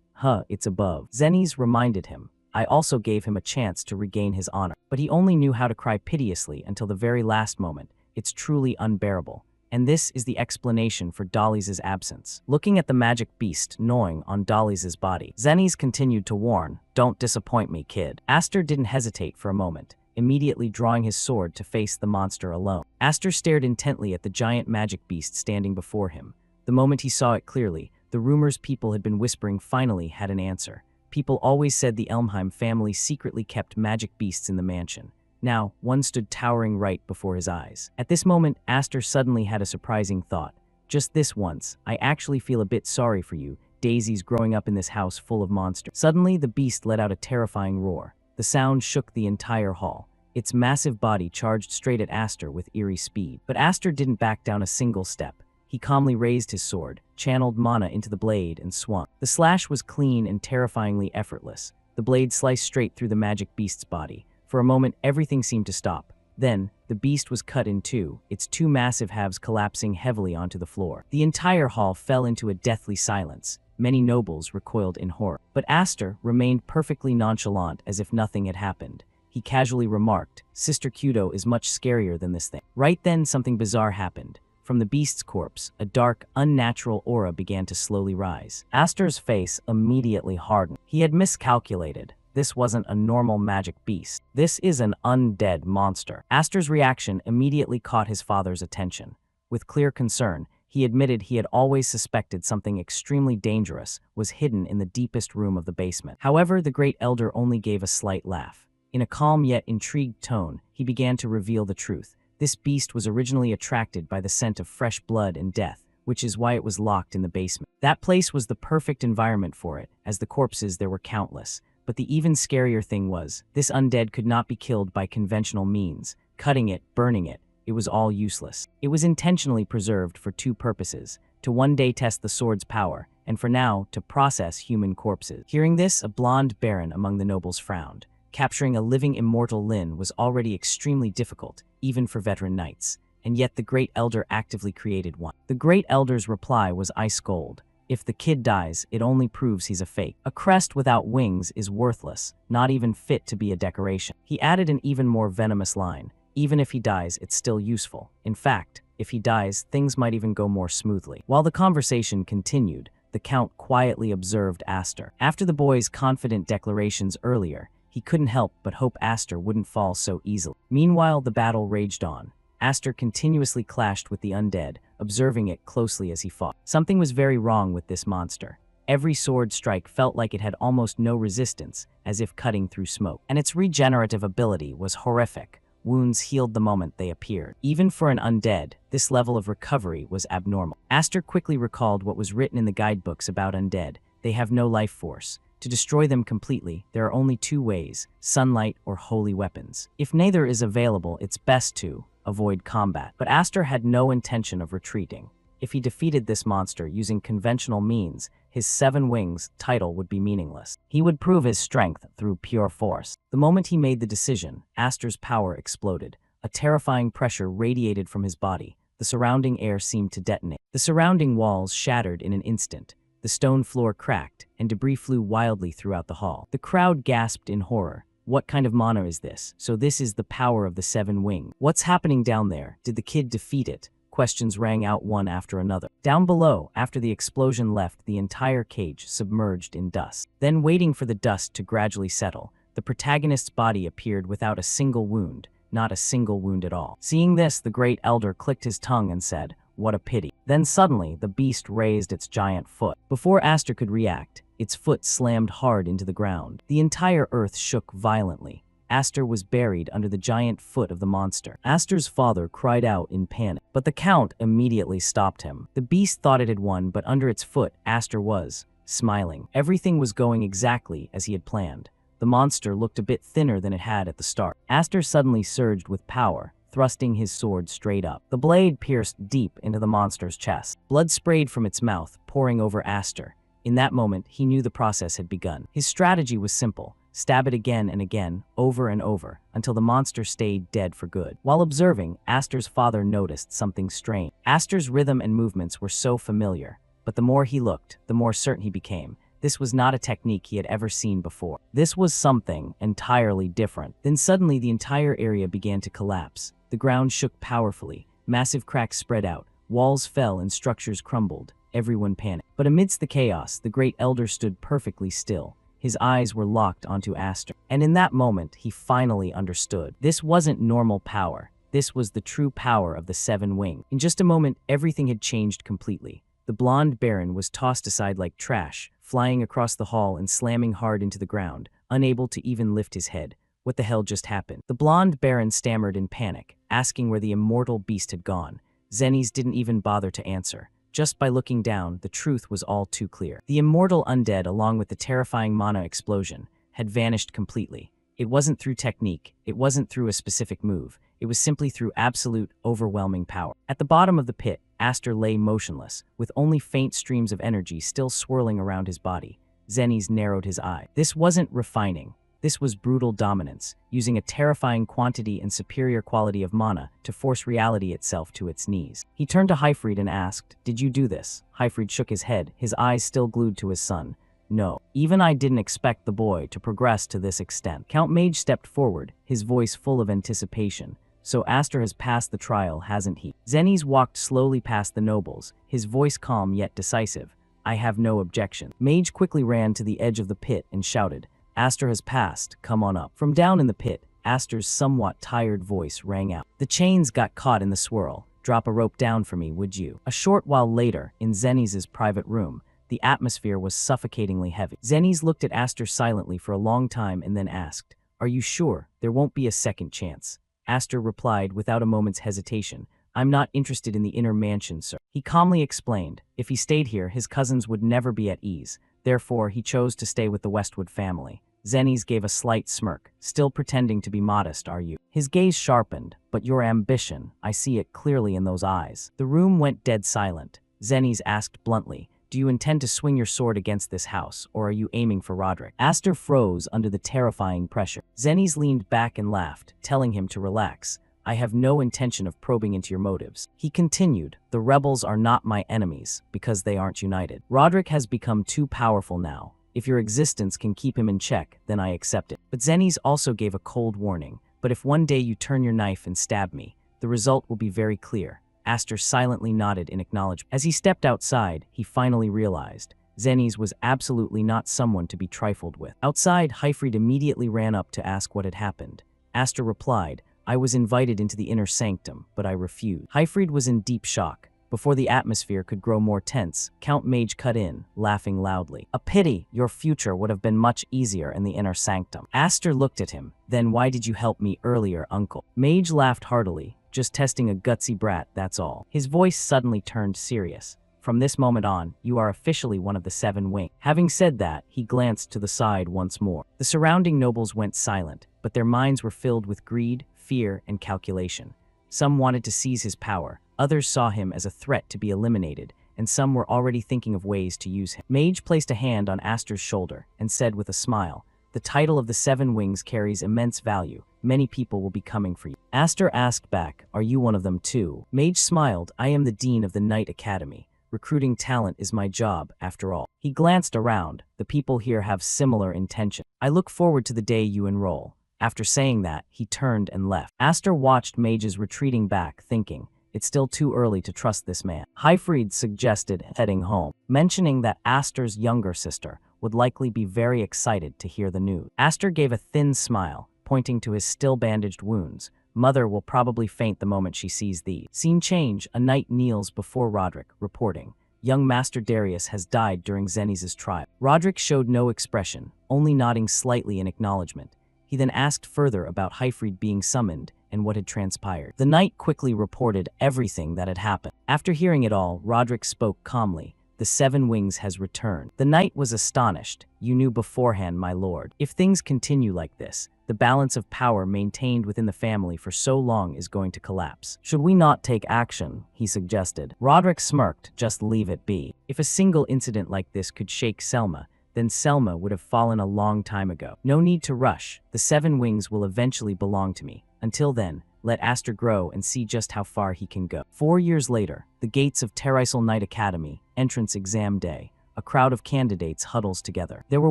It's above. Zennies reminded him. I also gave him a chance to regain his honor, but he only knew how to cry piteously until the very last moment. It's truly unbearable. And this is the explanation for Dolly's absence. Looking at the magic beast gnawing on Dolly's body, Zennies continued to warn, don't disappoint me, kid. Aster didn't hesitate for a moment, immediately drawing his sword to face the monster alone. Aster stared intently at the giant magic beast standing before him. The moment he saw it clearly, the rumors people had been whispering finally had an answer. People always said the Elmheim family secretly kept magic beasts in the mansion. Now, one stood towering right before his eyes. At this moment, Aster suddenly had a surprising thought. Just this once, I actually feel a bit sorry for you, Daisy's growing up in this house full of monsters. Suddenly, the beast let out a terrifying roar. The sound shook the entire hall. Its massive body charged straight at Aster with eerie speed. But Aster didn't back down a single step. He calmly raised his sword, channeled mana into the blade, and swung. The slash was clean and terrifyingly effortless. The blade sliced straight through the magic beast's body. For a moment, everything seemed to stop. Then, the beast was cut in two, its 2 massive halves collapsing heavily onto the floor. The entire hall fell into a deathly silence. Many nobles recoiled in horror. But Aster remained perfectly nonchalant as if nothing had happened. He casually remarked, Sister Kudo is much scarier than this thing. Right then, something bizarre happened. From the beast's corpse, a dark, unnatural aura began to slowly rise. Aster's face immediately hardened. He had miscalculated. This wasn't a normal magic beast. This is an undead monster. Aster's reaction immediately caught his father's attention. With clear concern, he admitted he had always suspected something extremely dangerous was hidden in the deepest room of the basement. However, the great elder only gave a slight laugh. In a calm yet intrigued tone, he began to reveal the truth. This beast was originally attracted by the scent of fresh blood and death, which is why it was locked in the basement. That place was the perfect environment for it, as the corpses there were countless. But the even scarier thing was, this undead could not be killed by conventional means. Cutting it, burning it, it was all useless. It was intentionally preserved for 2 purposes, to one day test the sword's power, and for now, to process human corpses. Hearing this, a blonde baron among the nobles frowned. Capturing a living immortal Lin was already extremely difficult, even for veteran knights, and yet the Great Elder actively created one. The Great Elder's reply was ice cold. If the kid dies, it only proves he's a fake. A crest without wings is worthless, not even fit to be a decoration. He added an even more venomous line. Even if he dies, it's still useful. In fact, if he dies, things might even go more smoothly. While the conversation continued, the Count quietly observed Aster. After the boy's confident declarations earlier, he couldn't help but hope Aster wouldn't fall so easily. Meanwhile, the battle raged on. Aster continuously clashed with the undead, observing it closely as he fought. Something was very wrong with this monster. Every sword strike felt like it had almost no resistance, as if cutting through smoke. And its regenerative ability was horrific. Wounds healed the moment they appeared. Even for an undead, this level of recovery was abnormal. Aster quickly recalled what was written in the guidebooks about undead. They have no life force. To destroy them completely, there are only 2 ways, sunlight or holy weapons. If neither is available, it's best to avoid combat. But Aster had no intention of retreating. If he defeated this monster using conventional means, his 7 wings title would be meaningless. He would prove his strength through pure force. The moment he made the decision, Aster's power exploded. A terrifying pressure radiated from his body. The surrounding air seemed to detonate. The surrounding walls shattered in an instant. The stone floor cracked, and debris flew wildly throughout the hall. The crowd gasped in horror. What kind of mana is this? So this is the power of the 7 wings. What's happening down there? Did the kid defeat it? questions rang out one after another. Down below, after the explosion left the entire cage submerged in dust. Then, waiting for the dust to gradually settle, the protagonist's body appeared without a single wound, not a single wound at all. Seeing this, the great elder clicked his tongue and said, "What a pity." Then suddenly, the beast raised its giant foot. Before Aster could react, its foot slammed hard into the ground. The entire earth shook violently. Aster was buried under the giant foot of the monster. Aster's father cried out in panic, but the Count immediately stopped him. The beast thought it had won, but under its foot, Aster was smiling. Everything was going exactly as he had planned. The monster looked a bit thinner than it had at the start. Aster suddenly surged with power, thrusting his sword straight up. The blade pierced deep into the monster's chest. Blood sprayed from its mouth, pouring over Aster. In that moment, he knew the process had begun. His strategy was simple: stab it again and again, over and over, until the monster stayed dead for good. While observing, Aster's father noticed something strange. Aster's rhythm and movements were so familiar, but the more he looked, the more certain he became. This was not a technique he had ever seen before. This was something entirely different. Then suddenly the entire area began to collapse. The ground shook powerfully. Massive cracks spread out. Walls fell and structures crumbled. Everyone panicked. But amidst the chaos, the great elder stood perfectly still. His eyes were locked onto Aster. And in that moment, he finally understood. This wasn't normal power. This was the true power of the Seven Wings. In just a moment, everything had changed completely. The blonde baron was tossed aside like trash, flying across the hall and slamming hard into the ground, unable to even lift his head. What the hell just happened? The blonde baron stammered in panic, asking where the immortal beast had gone. Zennies didn't even bother to answer. Just by looking down, the truth was all too clear. The immortal undead, along with the terrifying mana explosion, had vanished completely. It wasn't through technique, it wasn't through a specific move, it was simply through absolute, overwhelming power. At the bottom of the pit, Aster lay motionless, with only faint streams of energy still swirling around his body. Zennies narrowed his eye. This wasn't refining. This was brutal dominance, using a terrifying quantity and superior quality of mana to force reality itself to its knees. He turned to Hyfried and asked, "Did you do this?" Hyfried shook his head, his eyes still glued to his son. "No. Even I didn't expect the boy to progress to this extent." Count Mage stepped forward, his voice full of anticipation. "So Aster has passed the trial, hasn't he?" Zennies walked slowly past the nobles, his voice calm yet decisive. "I have no objection." Mage quickly ran to the edge of the pit and shouted, "Aster has passed, come on up." From down in the pit, Aster's somewhat tired voice rang out. "The chains got caught in the swirl. Drop a rope down for me, would you?" A short while later, in Zennies' private room, the atmosphere was suffocatingly heavy. Zennies looked at Aster silently for a long time and then asked, "Are you sure there won't be a second chance?" Aster replied without a moment's hesitation, "I'm not interested in the inner mansion, sir." He calmly explained, if he stayed here, his cousins would never be at ease. Therefore, he chose to stay with the Westwood family. Zennies gave a slight smirk. "Still pretending to be modest, are you?" His gaze sharpened. "But your ambition, I see it clearly in those eyes." The room went dead silent. Zennies asked bluntly, "Do you intend to swing your sword against this house, or are you aiming for Roderick?" Aster froze under the terrifying pressure. Zennies leaned back and laughed, telling him to relax. "I have no intention of probing into your motives." He continued, "The rebels are not my enemies, because they aren't united. Roderick has become too powerful now. If your existence can keep him in check, then I accept it." But Zennies also gave a cold warning. "But if one day you turn your knife and stab me, the result will be very clear." Aster silently nodded in acknowledgement. As he stepped outside, he finally realized Zennies was absolutely not someone to be trifled with. Outside, Hyfried immediately ran up to ask what had happened. Aster replied, "I was invited into the inner sanctum, but I refused." Hyfried was in deep shock. Before the atmosphere could grow more tense, Count Mage cut in, laughing loudly. "A pity, your future would have been much easier in the inner sanctum." Aster looked at him. "Then why did you help me earlier, uncle?" Mage laughed heartily. "Just testing a gutsy brat, that's all." His voice suddenly turned serious. "From this moment on, you are officially one of the Seven Wings." Having said that, he glanced to the side once more. The surrounding nobles went silent, but their minds were filled with greed, fear, and calculation. Some wanted to seize his power, others saw him as a threat to be eliminated, and some were already thinking of ways to use him. Mage placed a hand on Aster's shoulder and said with a smile, "The title of the Seven Wings carries immense value. Many people will be coming for you." Aster asked back, "Are you one of them too?" Mage smiled, "I am the Dean of the Knight Academy. Recruiting talent is my job, after all." He glanced around. "The people here have similar intention. I look forward to the day you enroll." After saying that, he turned and left. Aster watched Mage's retreating back, thinking, It's still too early to trust this man. Hyfried suggested heading home, mentioning that Aster's younger sister would likely be very excited to hear the news. Aster gave a thin smile, pointing to his still bandaged wounds. Mother will probably faint the moment she sees these. Scene change, a knight kneels before Roderick, reporting, young Master Darius has died during Zeniz's trial. Roderick showed no expression, only nodding slightly in acknowledgement. He then asked further about Hyfried being summoned and what had transpired. The knight quickly reported everything that had happened. After hearing it all, Roderick spoke calmly. The Seven Wings has returned. The knight was astonished. You knew beforehand, my lord. If things continue like this, the balance of power maintained within the family for so long is going to collapse. Should we not take action? He suggested. Roderick smirked. Just leave it be. If a single incident like this could shake Selma, then Selma would have fallen a long time ago. No need to rush. The Seven Wings will eventually belong to me. Until then, let Aster grow and see just how far he can go. 4 years later, the gates of Terisal Knight Academy, entrance exam day. A crowd of candidates huddles together. There were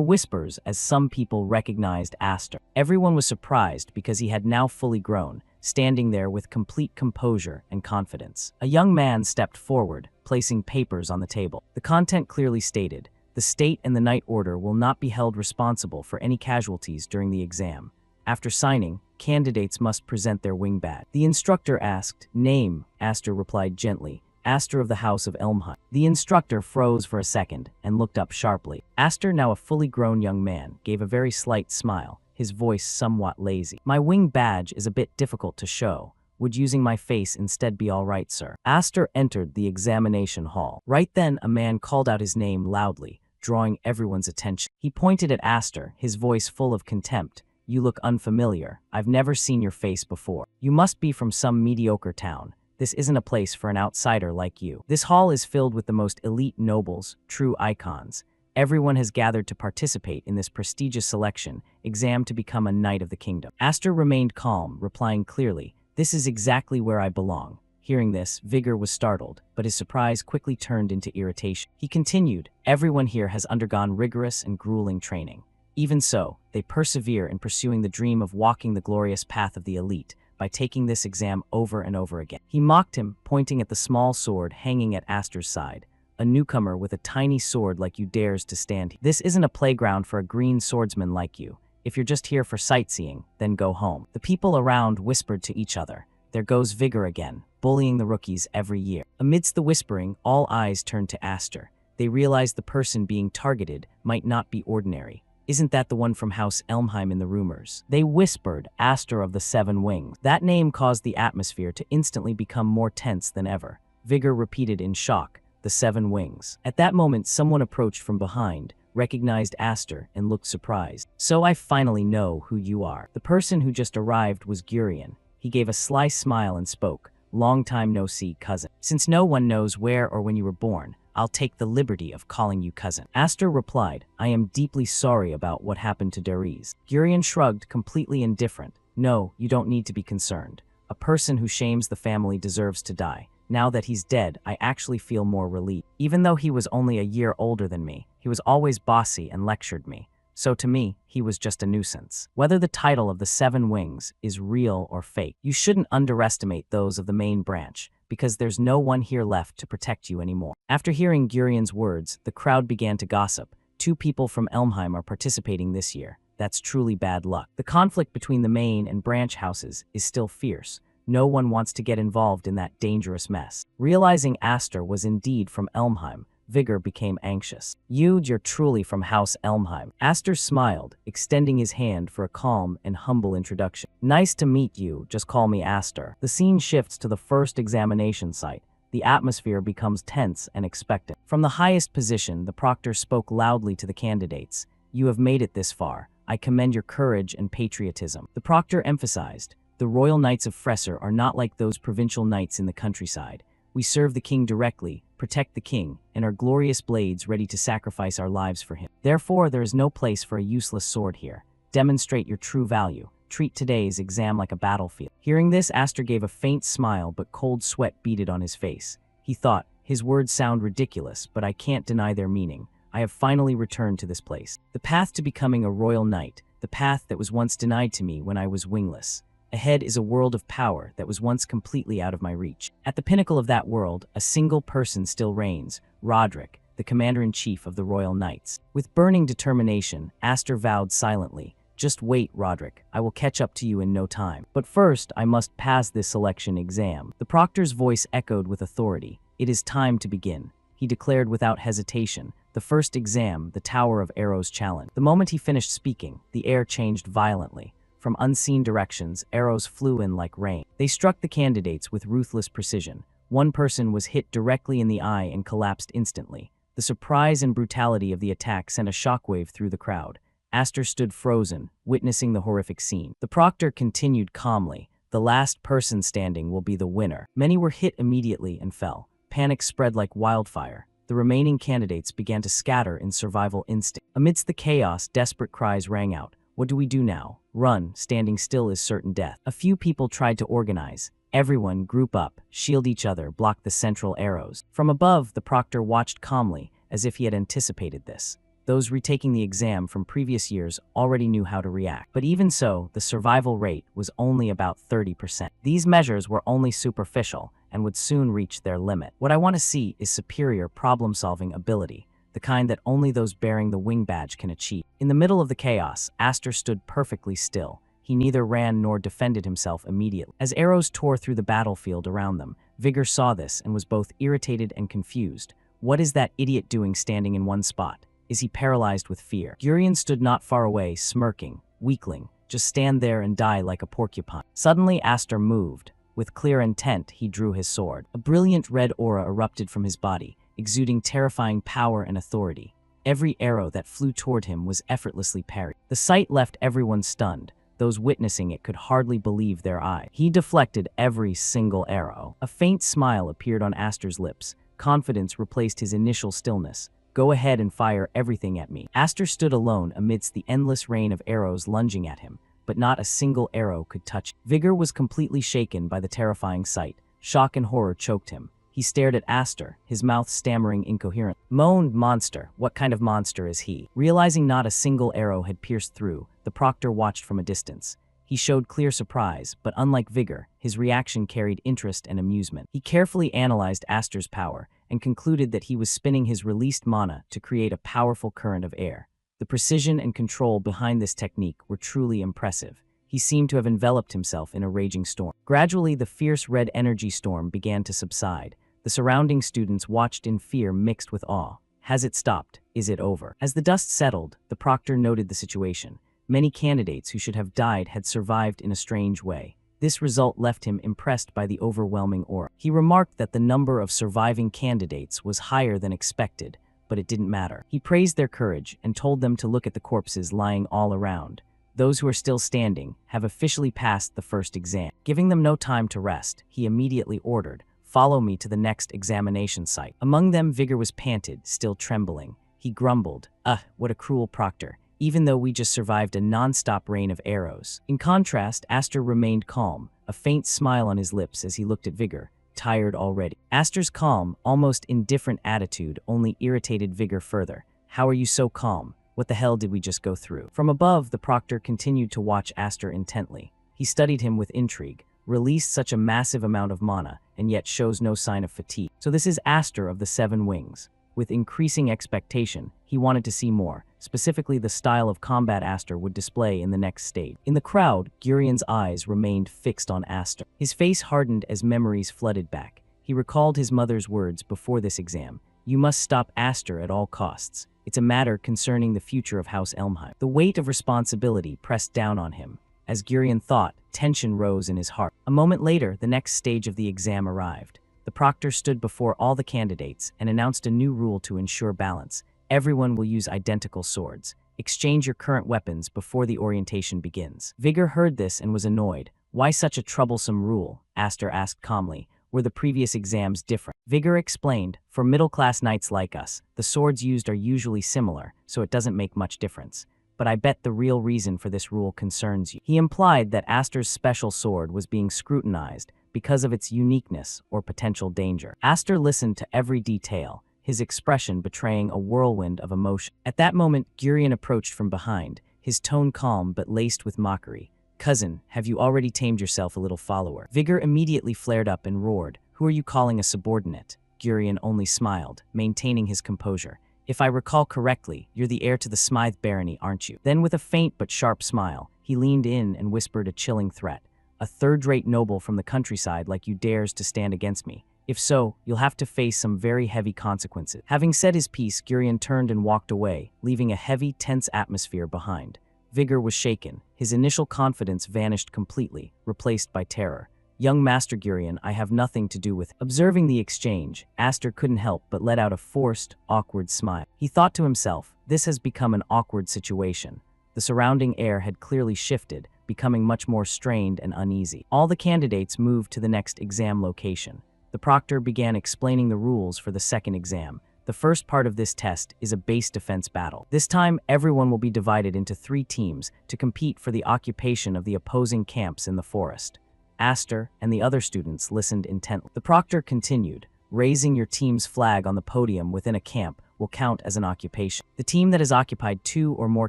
whispers as some people recognized Aster. Everyone was surprised because he had now fully grown, standing there with complete composure and confidence. A young man stepped forward, placing papers on the table. The content clearly stated, the state and the Knight Order will not be held responsible for any casualties during the exam. After signing, candidates must present their wing badge. The instructor asked, name, Aster replied gently, Aster of the House of Elmheim. The instructor froze for a second and looked up sharply. Aster, now a fully grown young man, gave a very slight smile, his voice somewhat lazy. My wing badge is a bit difficult to show. Would using my face instead be all right, sir? Aster entered the examination hall. Right then, a man called out his name loudly, drawing everyone's attention. He pointed at Aster, his voice full of contempt. You look unfamiliar. I've never seen your face before. You must be from some mediocre town. This isn't a place for an outsider like you. This hall is filled with the most elite nobles, true icons. Everyone has gathered to participate in this prestigious selection, exam to become a knight of the kingdom. Aster remained calm, replying clearly, this is exactly where I belong. Hearing this, Vigor was startled, but his surprise quickly turned into irritation. He continued, everyone here has undergone rigorous and grueling training. Even so, they persevere in pursuing the dream of walking the glorious path of the elite by taking this exam over and over again. He mocked him, pointing at the small sword hanging at Aster's side. A newcomer with a tiny sword like you dares to stand here. This isn't a playground for a green swordsman like you. If you're just here for sightseeing, then go home. The people around whispered to each other. There goes Vigor again, bullying the rookies every year. Amidst the whispering, all eyes turned to Aster. They realized the person being targeted might not be ordinary. Isn't that the one from House Elmheim in the rumors? They whispered, Aster of the Seven Wings. That name caused the atmosphere to instantly become more tense than ever. Vigor repeated in shock, the Seven Wings. At that moment, someone approached from behind, recognized Aster, and looked surprised. So I finally know who you are. The person who just arrived was Gurion. He gave a sly smile and spoke, long time no see, cousin. Since no one knows where or when you were born, I'll take the liberty of calling you cousin. Aster replied, I am deeply sorry about what happened to Darius. Gurion shrugged, completely indifferent. No, you don't need to be concerned. A person who shames the family deserves to die. Now that he's dead, I actually feel more relieved. Even though he was only a year older than me, he was always bossy and lectured me. So to me, he was just a nuisance. Whether the title of the Seven Wings is real or fake, you shouldn't underestimate those of the main branch, because there's no one here left to protect you anymore. After hearing Gurion's words, the crowd began to gossip. 2 people from Elmheim are participating this year. That's truly bad luck. The conflict between the main and branch houses is still fierce. No one wants to get involved in that dangerous mess. Realizing Aster was indeed from Elmheim, Vigor became anxious. You're truly from House Elmheim. Aster smiled, extending his hand for a calm and humble introduction. Nice to meet you, just call me Aster. The scene shifts to the first examination site. The atmosphere becomes tense and expectant. From the highest position, the proctor spoke loudly to the candidates. You have made it this far. I commend your courage and patriotism. The proctor emphasized, the Royal Knights of Fresser are not like those provincial knights in the countryside. We serve the king directly, protect the king, and are glorious blades ready to sacrifice our lives for him. Therefore, there is no place for a useless sword here. Demonstrate your true value. Treat today's exam like a battlefield. Hearing this, Aster gave a faint smile, but cold sweat beaded on his face. He thought, his words sound ridiculous, but I can't deny their meaning. I have finally returned to this place. The path to becoming a royal knight, the path that was once denied to me when I was wingless. Ahead is a world of power that was once completely out of my reach. At the pinnacle of that world, a single person still reigns, Roderick, the commander-in-chief of the Royal Knights. With burning determination, Aster vowed silently, "Just wait, Roderick, I will catch up to you in no time. But first, I must pass this selection exam." The proctor's voice echoed with authority. "It is time to begin," he declared without hesitation. The first exam, the Tower of Arrows challenge. The moment he finished speaking, the air changed violently. From unseen directions, arrows flew in like rain. They struck the candidates with ruthless precision. One person was hit directly in the eye and collapsed instantly. The surprise and brutality of the attack sent a shockwave through the crowd. Aster stood frozen, witnessing the horrific scene. The proctor continued calmly. "The last person standing will be the winner." Many were hit immediately and fell. Panic spread like wildfire. The remaining candidates began to scatter in survival instinct. Amidst the chaos, desperate cries rang out. "What do we do now? Run, standing still is certain death." A few people tried to organize. Everyone group up, shield each other, block the central arrows. From above, the proctor watched calmly, as if he had anticipated this. Those retaking the exam from previous years already knew how to react. But even so, the survival rate was only about 30%. These measures were only superficial and would soon reach their limit. What I want to see is superior problem-solving ability, the kind that only those bearing the wing badge can achieve. In the middle of the chaos, Aster stood perfectly still. He neither ran nor defended himself immediately. As arrows tore through the battlefield around them, Vigor saw this and was both irritated and confused. What is that idiot doing standing in one spot? Is he paralyzed with fear? Gurion stood not far away, smirking. "Weakling, just stand there and die like a porcupine." Suddenly, Aster moved. With clear intent, he drew his sword. A brilliant red aura erupted from his body, exuding terrifying power and authority. Every arrow that flew toward him was effortlessly parried. The sight left everyone stunned. Those witnessing it could hardly believe their eyes. He deflected every single arrow. A faint smile appeared on Aster's lips. Confidence replaced his initial stillness. "Go ahead and fire everything at me." Aster stood alone amidst the endless rain of arrows lunging at him, but not a single arrow could touch him. Vigor was completely shaken by the terrifying sight. Shock and horror choked him. He stared at Aster, his mouth stammering incoherently. Moaned, "Monster, what kind of monster is he?" Realizing not a single arrow had pierced through, the proctor watched from a distance. He showed clear surprise, but unlike Vigor, his reaction carried interest and amusement. He carefully analyzed Aster's power and concluded that he was spinning his released mana to create a powerful current of air. The precision and control behind this technique were truly impressive. He seemed to have enveloped himself in a raging storm. Gradually, the fierce red energy storm began to subside. The surrounding students watched in fear mixed with awe. Has it stopped? Is it over? As the dust settled, the proctor noted the situation. Many candidates who should have died had survived in a strange way. This result left him impressed by the overwhelming aura. He remarked that the number of surviving candidates was higher than expected, but it didn't matter. He praised their courage and told them to look at the corpses lying all around. Those who are still standing have officially passed the first exam. Giving them no time to rest, he immediately ordered, "Follow me to the next examination site." Among them, Vigor was panted, still trembling. He grumbled, what a cruel proctor. Even though we just survived a non-stop rain of arrows." In contrast, Aster remained calm, a faint smile on his lips as he looked at Vigor, tired already. Aster's calm, almost indifferent attitude only irritated Vigor further. "How are you so calm? What the hell did we just go through?" From above, the proctor continued to watch Aster intently. He studied him with intrigue, released such a massive amount of mana, and yet shows no sign of fatigue. So this is Aster of the Seven Wings. With increasing expectation, he wanted to see more, specifically the style of combat Aster would display in the next stage. In the crowd, Gurion's eyes remained fixed on Aster. His face hardened as memories flooded back. He recalled his mother's words before this exam. "You must stop Aster at all costs. It's a matter concerning the future of House Elmheim." The weight of responsibility pressed down on him. As Gurion thought, tension rose in his heart. A moment later, the next stage of the exam arrived. The proctor stood before all the candidates and announced a new rule to ensure balance. Everyone will use identical swords. Exchange your current weapons before the orientation begins. Vigor heard this and was annoyed. "Why such a troublesome rule?" Aster asked calmly. "Were the previous exams different?" Vigor explained, "For middle-class knights like us, the swords used are usually similar, so it doesn't make much difference. But I bet the real reason for this rule concerns you." He implied that Aster's special sword was being scrutinized because of its uniqueness or potential danger. Aster listened to every detail, his expression betraying a whirlwind of emotion. At that moment, Gurion approached from behind, his tone calm but laced with mockery. Cousin, have you already tamed yourself a little follower? Vigor immediately flared up and roared, "Who are you calling a subordinate?" Gurion only smiled, maintaining his composure. "If I recall correctly, you're the heir to the Smythe barony, aren't you?" Then with a faint but sharp smile, he leaned in and whispered a chilling threat. "A third-rate noble from the countryside like you dares to stand against me. If so, you'll have to face some very heavy consequences." Having said his piece, Gurion turned and walked away, leaving a heavy, tense atmosphere behind. Vigor was shaken. His initial confidence vanished completely, replaced by terror. "Young Master Gurion, I have nothing to do with." Observing the exchange, Aster couldn't help but let out a forced, awkward smile. He thought to himself, this has become an awkward situation. The surrounding air had clearly shifted, becoming much more strained and uneasy. All the candidates moved to the next exam location. The proctor began explaining the rules for the second exam. The first part of this test is a base defense battle. This time, everyone will be divided into 3 teams to compete for the occupation of the opposing camps in the forest. Aster and the other students listened intently. The proctor continued, "Raising your team's flag on the podium within a camp will count as an occupation. The team that has occupied 2 or more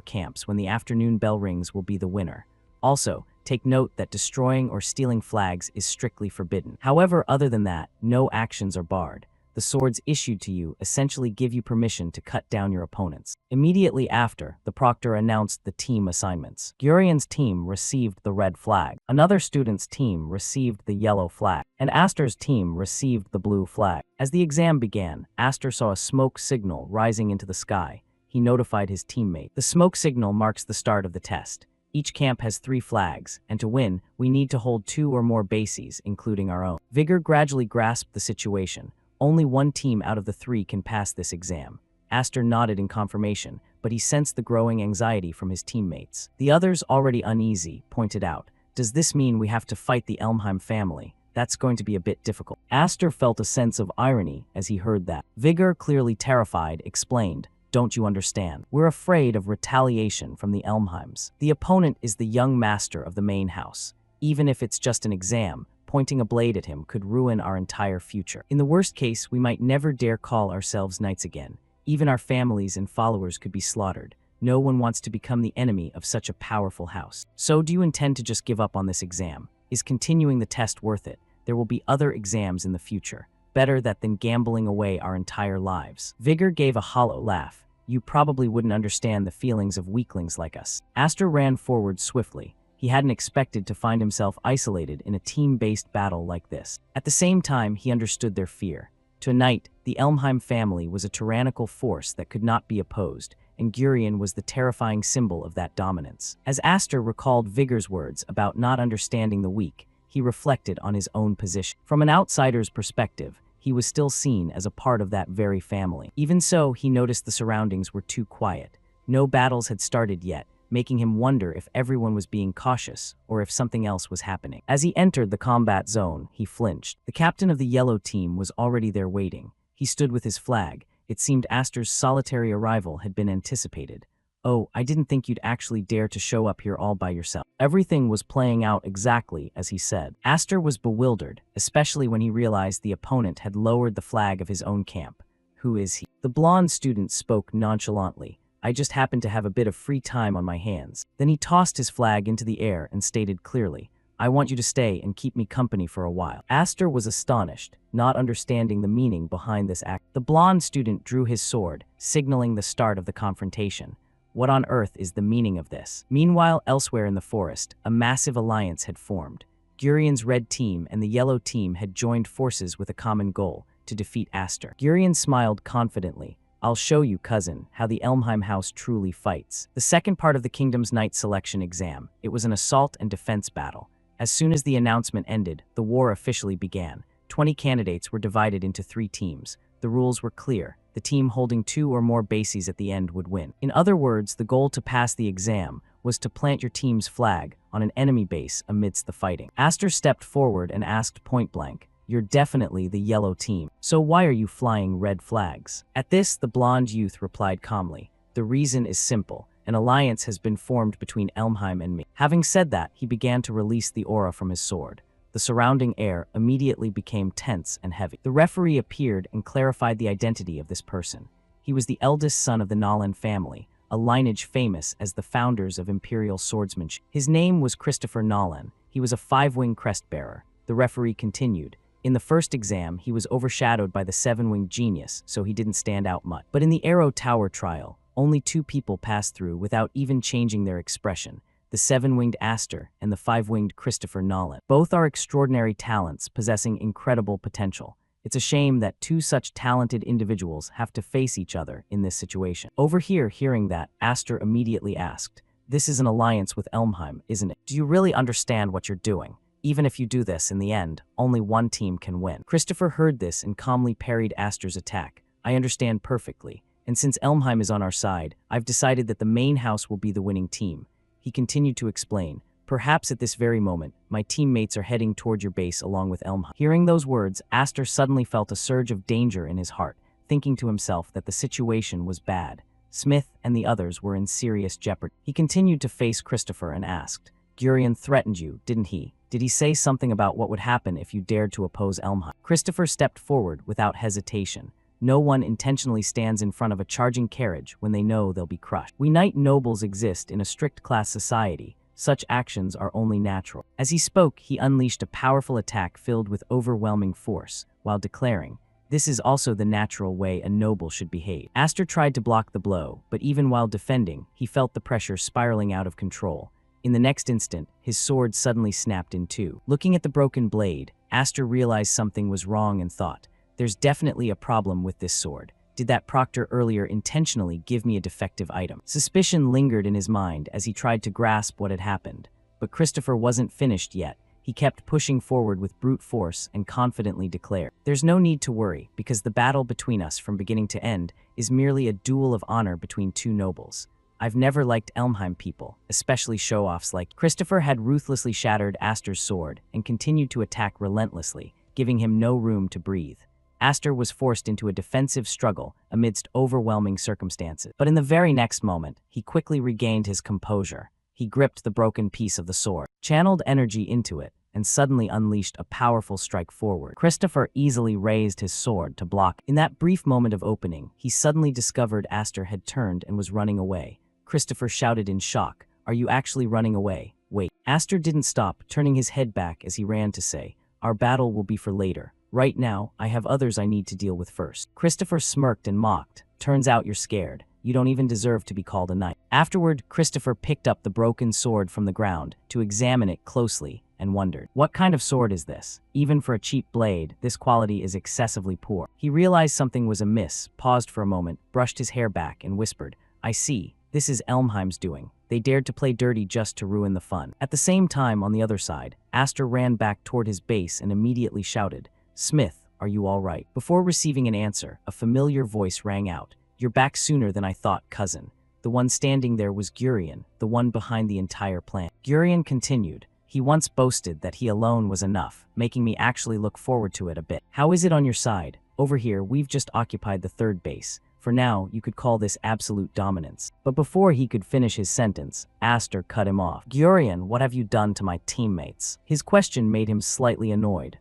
camps when the afternoon bell rings will be the winner. Also, take note that destroying or stealing flags is strictly forbidden. However, other than that, no actions are barred. The swords issued to you essentially give you permission to cut down your opponents." Immediately after, the proctor announced the team assignments. Gurion's team received the red flag. Another student's team received the yellow flag. And Aster's team received the blue flag. As the exam began, Aster saw a smoke signal rising into the sky. He notified his teammate. "The smoke signal marks the start of the test. Each camp has 3 flags, and to win, we need to hold 2 or more bases, including our own." Vigor gradually grasped the situation. Only 1 team out of the 3 can pass this exam. Aster nodded in confirmation, but he sensed the growing anxiety from his teammates. The others, already uneasy, pointed out, "Does this mean we have to fight the Elmheim family? That's going to be a bit difficult." Aster felt a sense of irony as he heard that. Vigor, clearly terrified, explained, "Don't you understand? We're afraid of retaliation from the Elmheims. The opponent is the young master of the main house. Even if it's just an exam, pointing a blade at him could ruin our entire future. In the worst case, we might never dare call ourselves knights again. Even our families and followers could be slaughtered. No one wants to become the enemy of such a powerful house. So do you intend to just give up on this exam? Is continuing the test worth it? There will be other exams in the future. Better that than gambling away our entire lives." Vigor gave a hollow laugh. "You probably wouldn't understand the feelings of weaklings like us." Aster ran forward swiftly. He hadn't expected to find himself isolated in a team-based battle like this. At the same time, he understood their fear. To a knight, the Elmheim family was a tyrannical force that could not be opposed, and Gurion was the terrifying symbol of that dominance. As Aster recalled Vigor's words about not understanding the weak, he reflected on his own position. From an outsider's perspective, he was still seen as a part of that very family. Even so, he noticed the surroundings were too quiet. No battles had started yet, making him wonder if everyone was being cautious or if something else was happening. As he entered the combat zone, he flinched. The captain of the yellow team was already there waiting. He stood with his flag. It seemed Aster's solitary arrival had been anticipated. "Oh, I didn't think you'd actually dare to show up here all by yourself." Everything was playing out exactly as he said. Aster was bewildered, especially when he realized the opponent had lowered the flag of his own camp. "Who is he?" The blonde student spoke nonchalantly. "I just happened to have a bit of free time on my hands." Then he tossed his flag into the air and stated clearly, "I want you to stay and keep me company for a while." Aster was astonished, not understanding the meaning behind this act. The blonde student drew his sword, signaling the start of the confrontation. What on earth is the meaning of this? Meanwhile, elsewhere in the forest, a massive alliance had formed. Gurion's red team and the yellow team had joined forces with a common goal, to defeat Aster. Gurion smiled confidently. "I'll show you, cousin, how the Elmheim house truly fights." The second part of the kingdom's knight selection exam. It was an assault and defense battle. As soon as the announcement ended, the war officially began. 20 candidates were divided into 3 teams. The rules were clear. The team holding 2 or more bases at the end would win. In other words, the goal to pass the exam was to plant your team's flag on an enemy base amidst the fighting. Aster stepped forward and asked point-blank, "You're definitely the yellow team. So why are you flying red flags?" At this, the blonde youth replied calmly, "The reason is simple. An alliance has been formed between Elmheim and me." Having said that, he began to release the aura from his sword. The surrounding air immediately became tense and heavy. The referee appeared and clarified the identity of this person. He was the eldest son of the Nolan family, a lineage famous as the founders of imperial swordsmanship. His name was Christopher Nolan. He was a five-wing crest-bearer. The referee continued. In the first exam, he was overshadowed by the seven-winged genius, so he didn't stand out much. But in the Arrow Tower trial, only two people passed through without even changing their expression: the seven-winged Aster and the five-winged Christopher Nolan. Both are extraordinary talents possessing incredible potential. It's a shame that two such talented individuals have to face each other in this situation. Over here, hearing that, Aster immediately asked, "This is an alliance with Elmheim, isn't it? Do you really understand what you're doing? Even if you do this, in the end, only one team can win." Christopher heard this and calmly parried Aster's attack. "I understand perfectly, and since Elmheim is on our side, I've decided that the main house will be the winning team." He continued to explain, "Perhaps at this very moment, my teammates are heading toward your base along with Elmheim." Hearing those words, Aster suddenly felt a surge of danger in his heart, thinking to himself that the situation was bad. Smith and the others were in serious jeopardy. He continued to face Christopher and asked, "Gurion threatened you, didn't he? Did he say something about what would happen if you dared to oppose Elmheim?" Christopher stepped forward without hesitation. No one intentionally stands in front of a charging carriage when they know they'll be crushed. We knight nobles exist in a strict class society. Such actions are only natural. As he spoke, he unleashed a powerful attack filled with overwhelming force, while declaring, "This is also the natural way a noble should behave." Aster tried to block the blow, but even while defending, he felt the pressure spiraling out of control. In the next instant, his sword suddenly snapped in two. Looking at the broken blade, Aster realized something was wrong and thought, "There's definitely a problem with this sword. Did that proctor earlier intentionally give me a defective item?" Suspicion lingered in his mind as he tried to grasp what had happened. But Christopher wasn't finished yet. He kept pushing forward with brute force and confidently declared, "There's no need to worry, because the battle between us from beginning to end is merely a duel of honor between two nobles. I've never liked Elmheim people, especially show-offs like..." Christopher had ruthlessly shattered Aster's sword and continued to attack relentlessly, giving him no room to breathe. Aster was forced into a defensive struggle amidst overwhelming circumstances. But in the very next moment, he quickly regained his composure. He gripped the broken piece of the sword, channeled energy into it, and suddenly unleashed a powerful strike forward. Christopher easily raised his sword to block. In that brief moment of opening, he suddenly discovered Aster had turned and was running away. Christopher shouted in shock, "Are you actually running away? Wait." Aster didn't stop, turning his head back as he ran to say, "Our battle will be for later. Right now, I have others I need to deal with first." Christopher smirked and mocked, "Turns out you're scared. You don't even deserve to be called a knight." Afterward, Christopher picked up the broken sword from the ground to examine it closely and wondered, "What kind of sword is this? Even for a cheap blade, this quality is excessively poor." He realized something was amiss, paused for a moment, brushed his hair back, and whispered, "I see. This is Elmheim's doing. They dared to play dirty just to ruin the fun." At the same time, on the other side, Aster ran back toward his base and immediately shouted, "Smith, are you all right?" Before receiving an answer, a familiar voice rang out, "You're back sooner than I thought, cousin." The one standing there was Gurion, the one behind the entire plan. Gurion continued, "He once boasted that he alone was enough, making me actually look forward to it a bit. How is it on your side? Over here, we've just occupied the third base. For now, you could call this absolute dominance." But before he could finish his sentence, Aster cut him off. "Gurion, what have you done to my teammates?" His question made him slightly annoyed.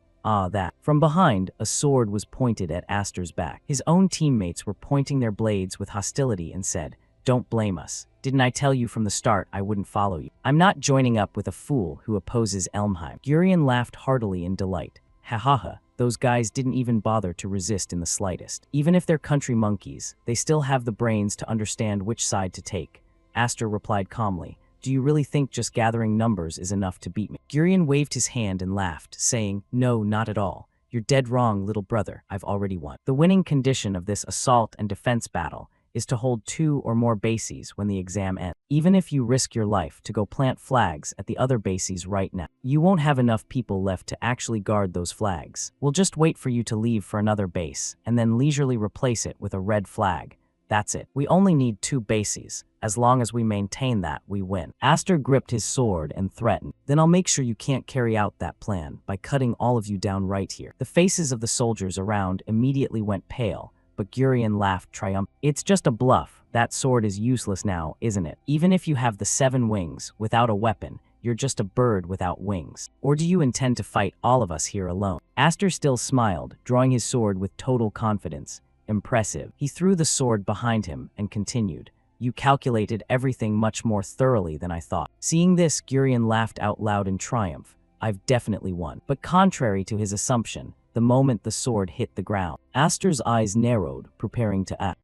That. From behind, a sword was pointed at Aster's back. His own teammates were pointing their blades with hostility and said, "Don't blame us. Didn't I tell you from the start I wouldn't follow you? I'm not joining up with a fool who opposes Elmheim." Gurion laughed heartily in delight. "Ha ha ha. Those guys didn't even bother to resist in the slightest. Even if they're country monkeys, they still have the brains to understand which side to take." Aster replied calmly, "Do you really think just gathering numbers is enough to beat me?" Gurion waved his hand and laughed, saying, "No, not at all. You're dead wrong, little brother. I've already won. The winning condition of this assault and defense battle is to hold 2 or more bases when the exam ends. Even if you risk your life to go plant flags at the other bases right now, you won't have enough people left to actually guard those flags. We'll just wait for you to leave for another base, and then leisurely replace it with a red flag. That's it. We only need 2 bases. As long as we maintain that, we win." Aster gripped his sword and threatened, "Then I'll make sure you can't carry out that plan by cutting all of you down right here." The faces of the soldiers around immediately went pale, but Gurion laughed triumphantly. "It's just a bluff. That sword is useless now, isn't it? Even if you have the 7 wings, without a weapon, you're just a bird without wings. Or do you intend to fight all of us here alone?" Aster still smiled, drawing his sword with total confidence. "Impressive." He threw the sword behind him and continued, You calculated everything much more thoroughly than I thought. Seeing this, Gurion laughed out loud in triumph. I've definitely won. But contrary to his assumption, the moment the sword hit the ground, Aster's eyes narrowed, preparing to act.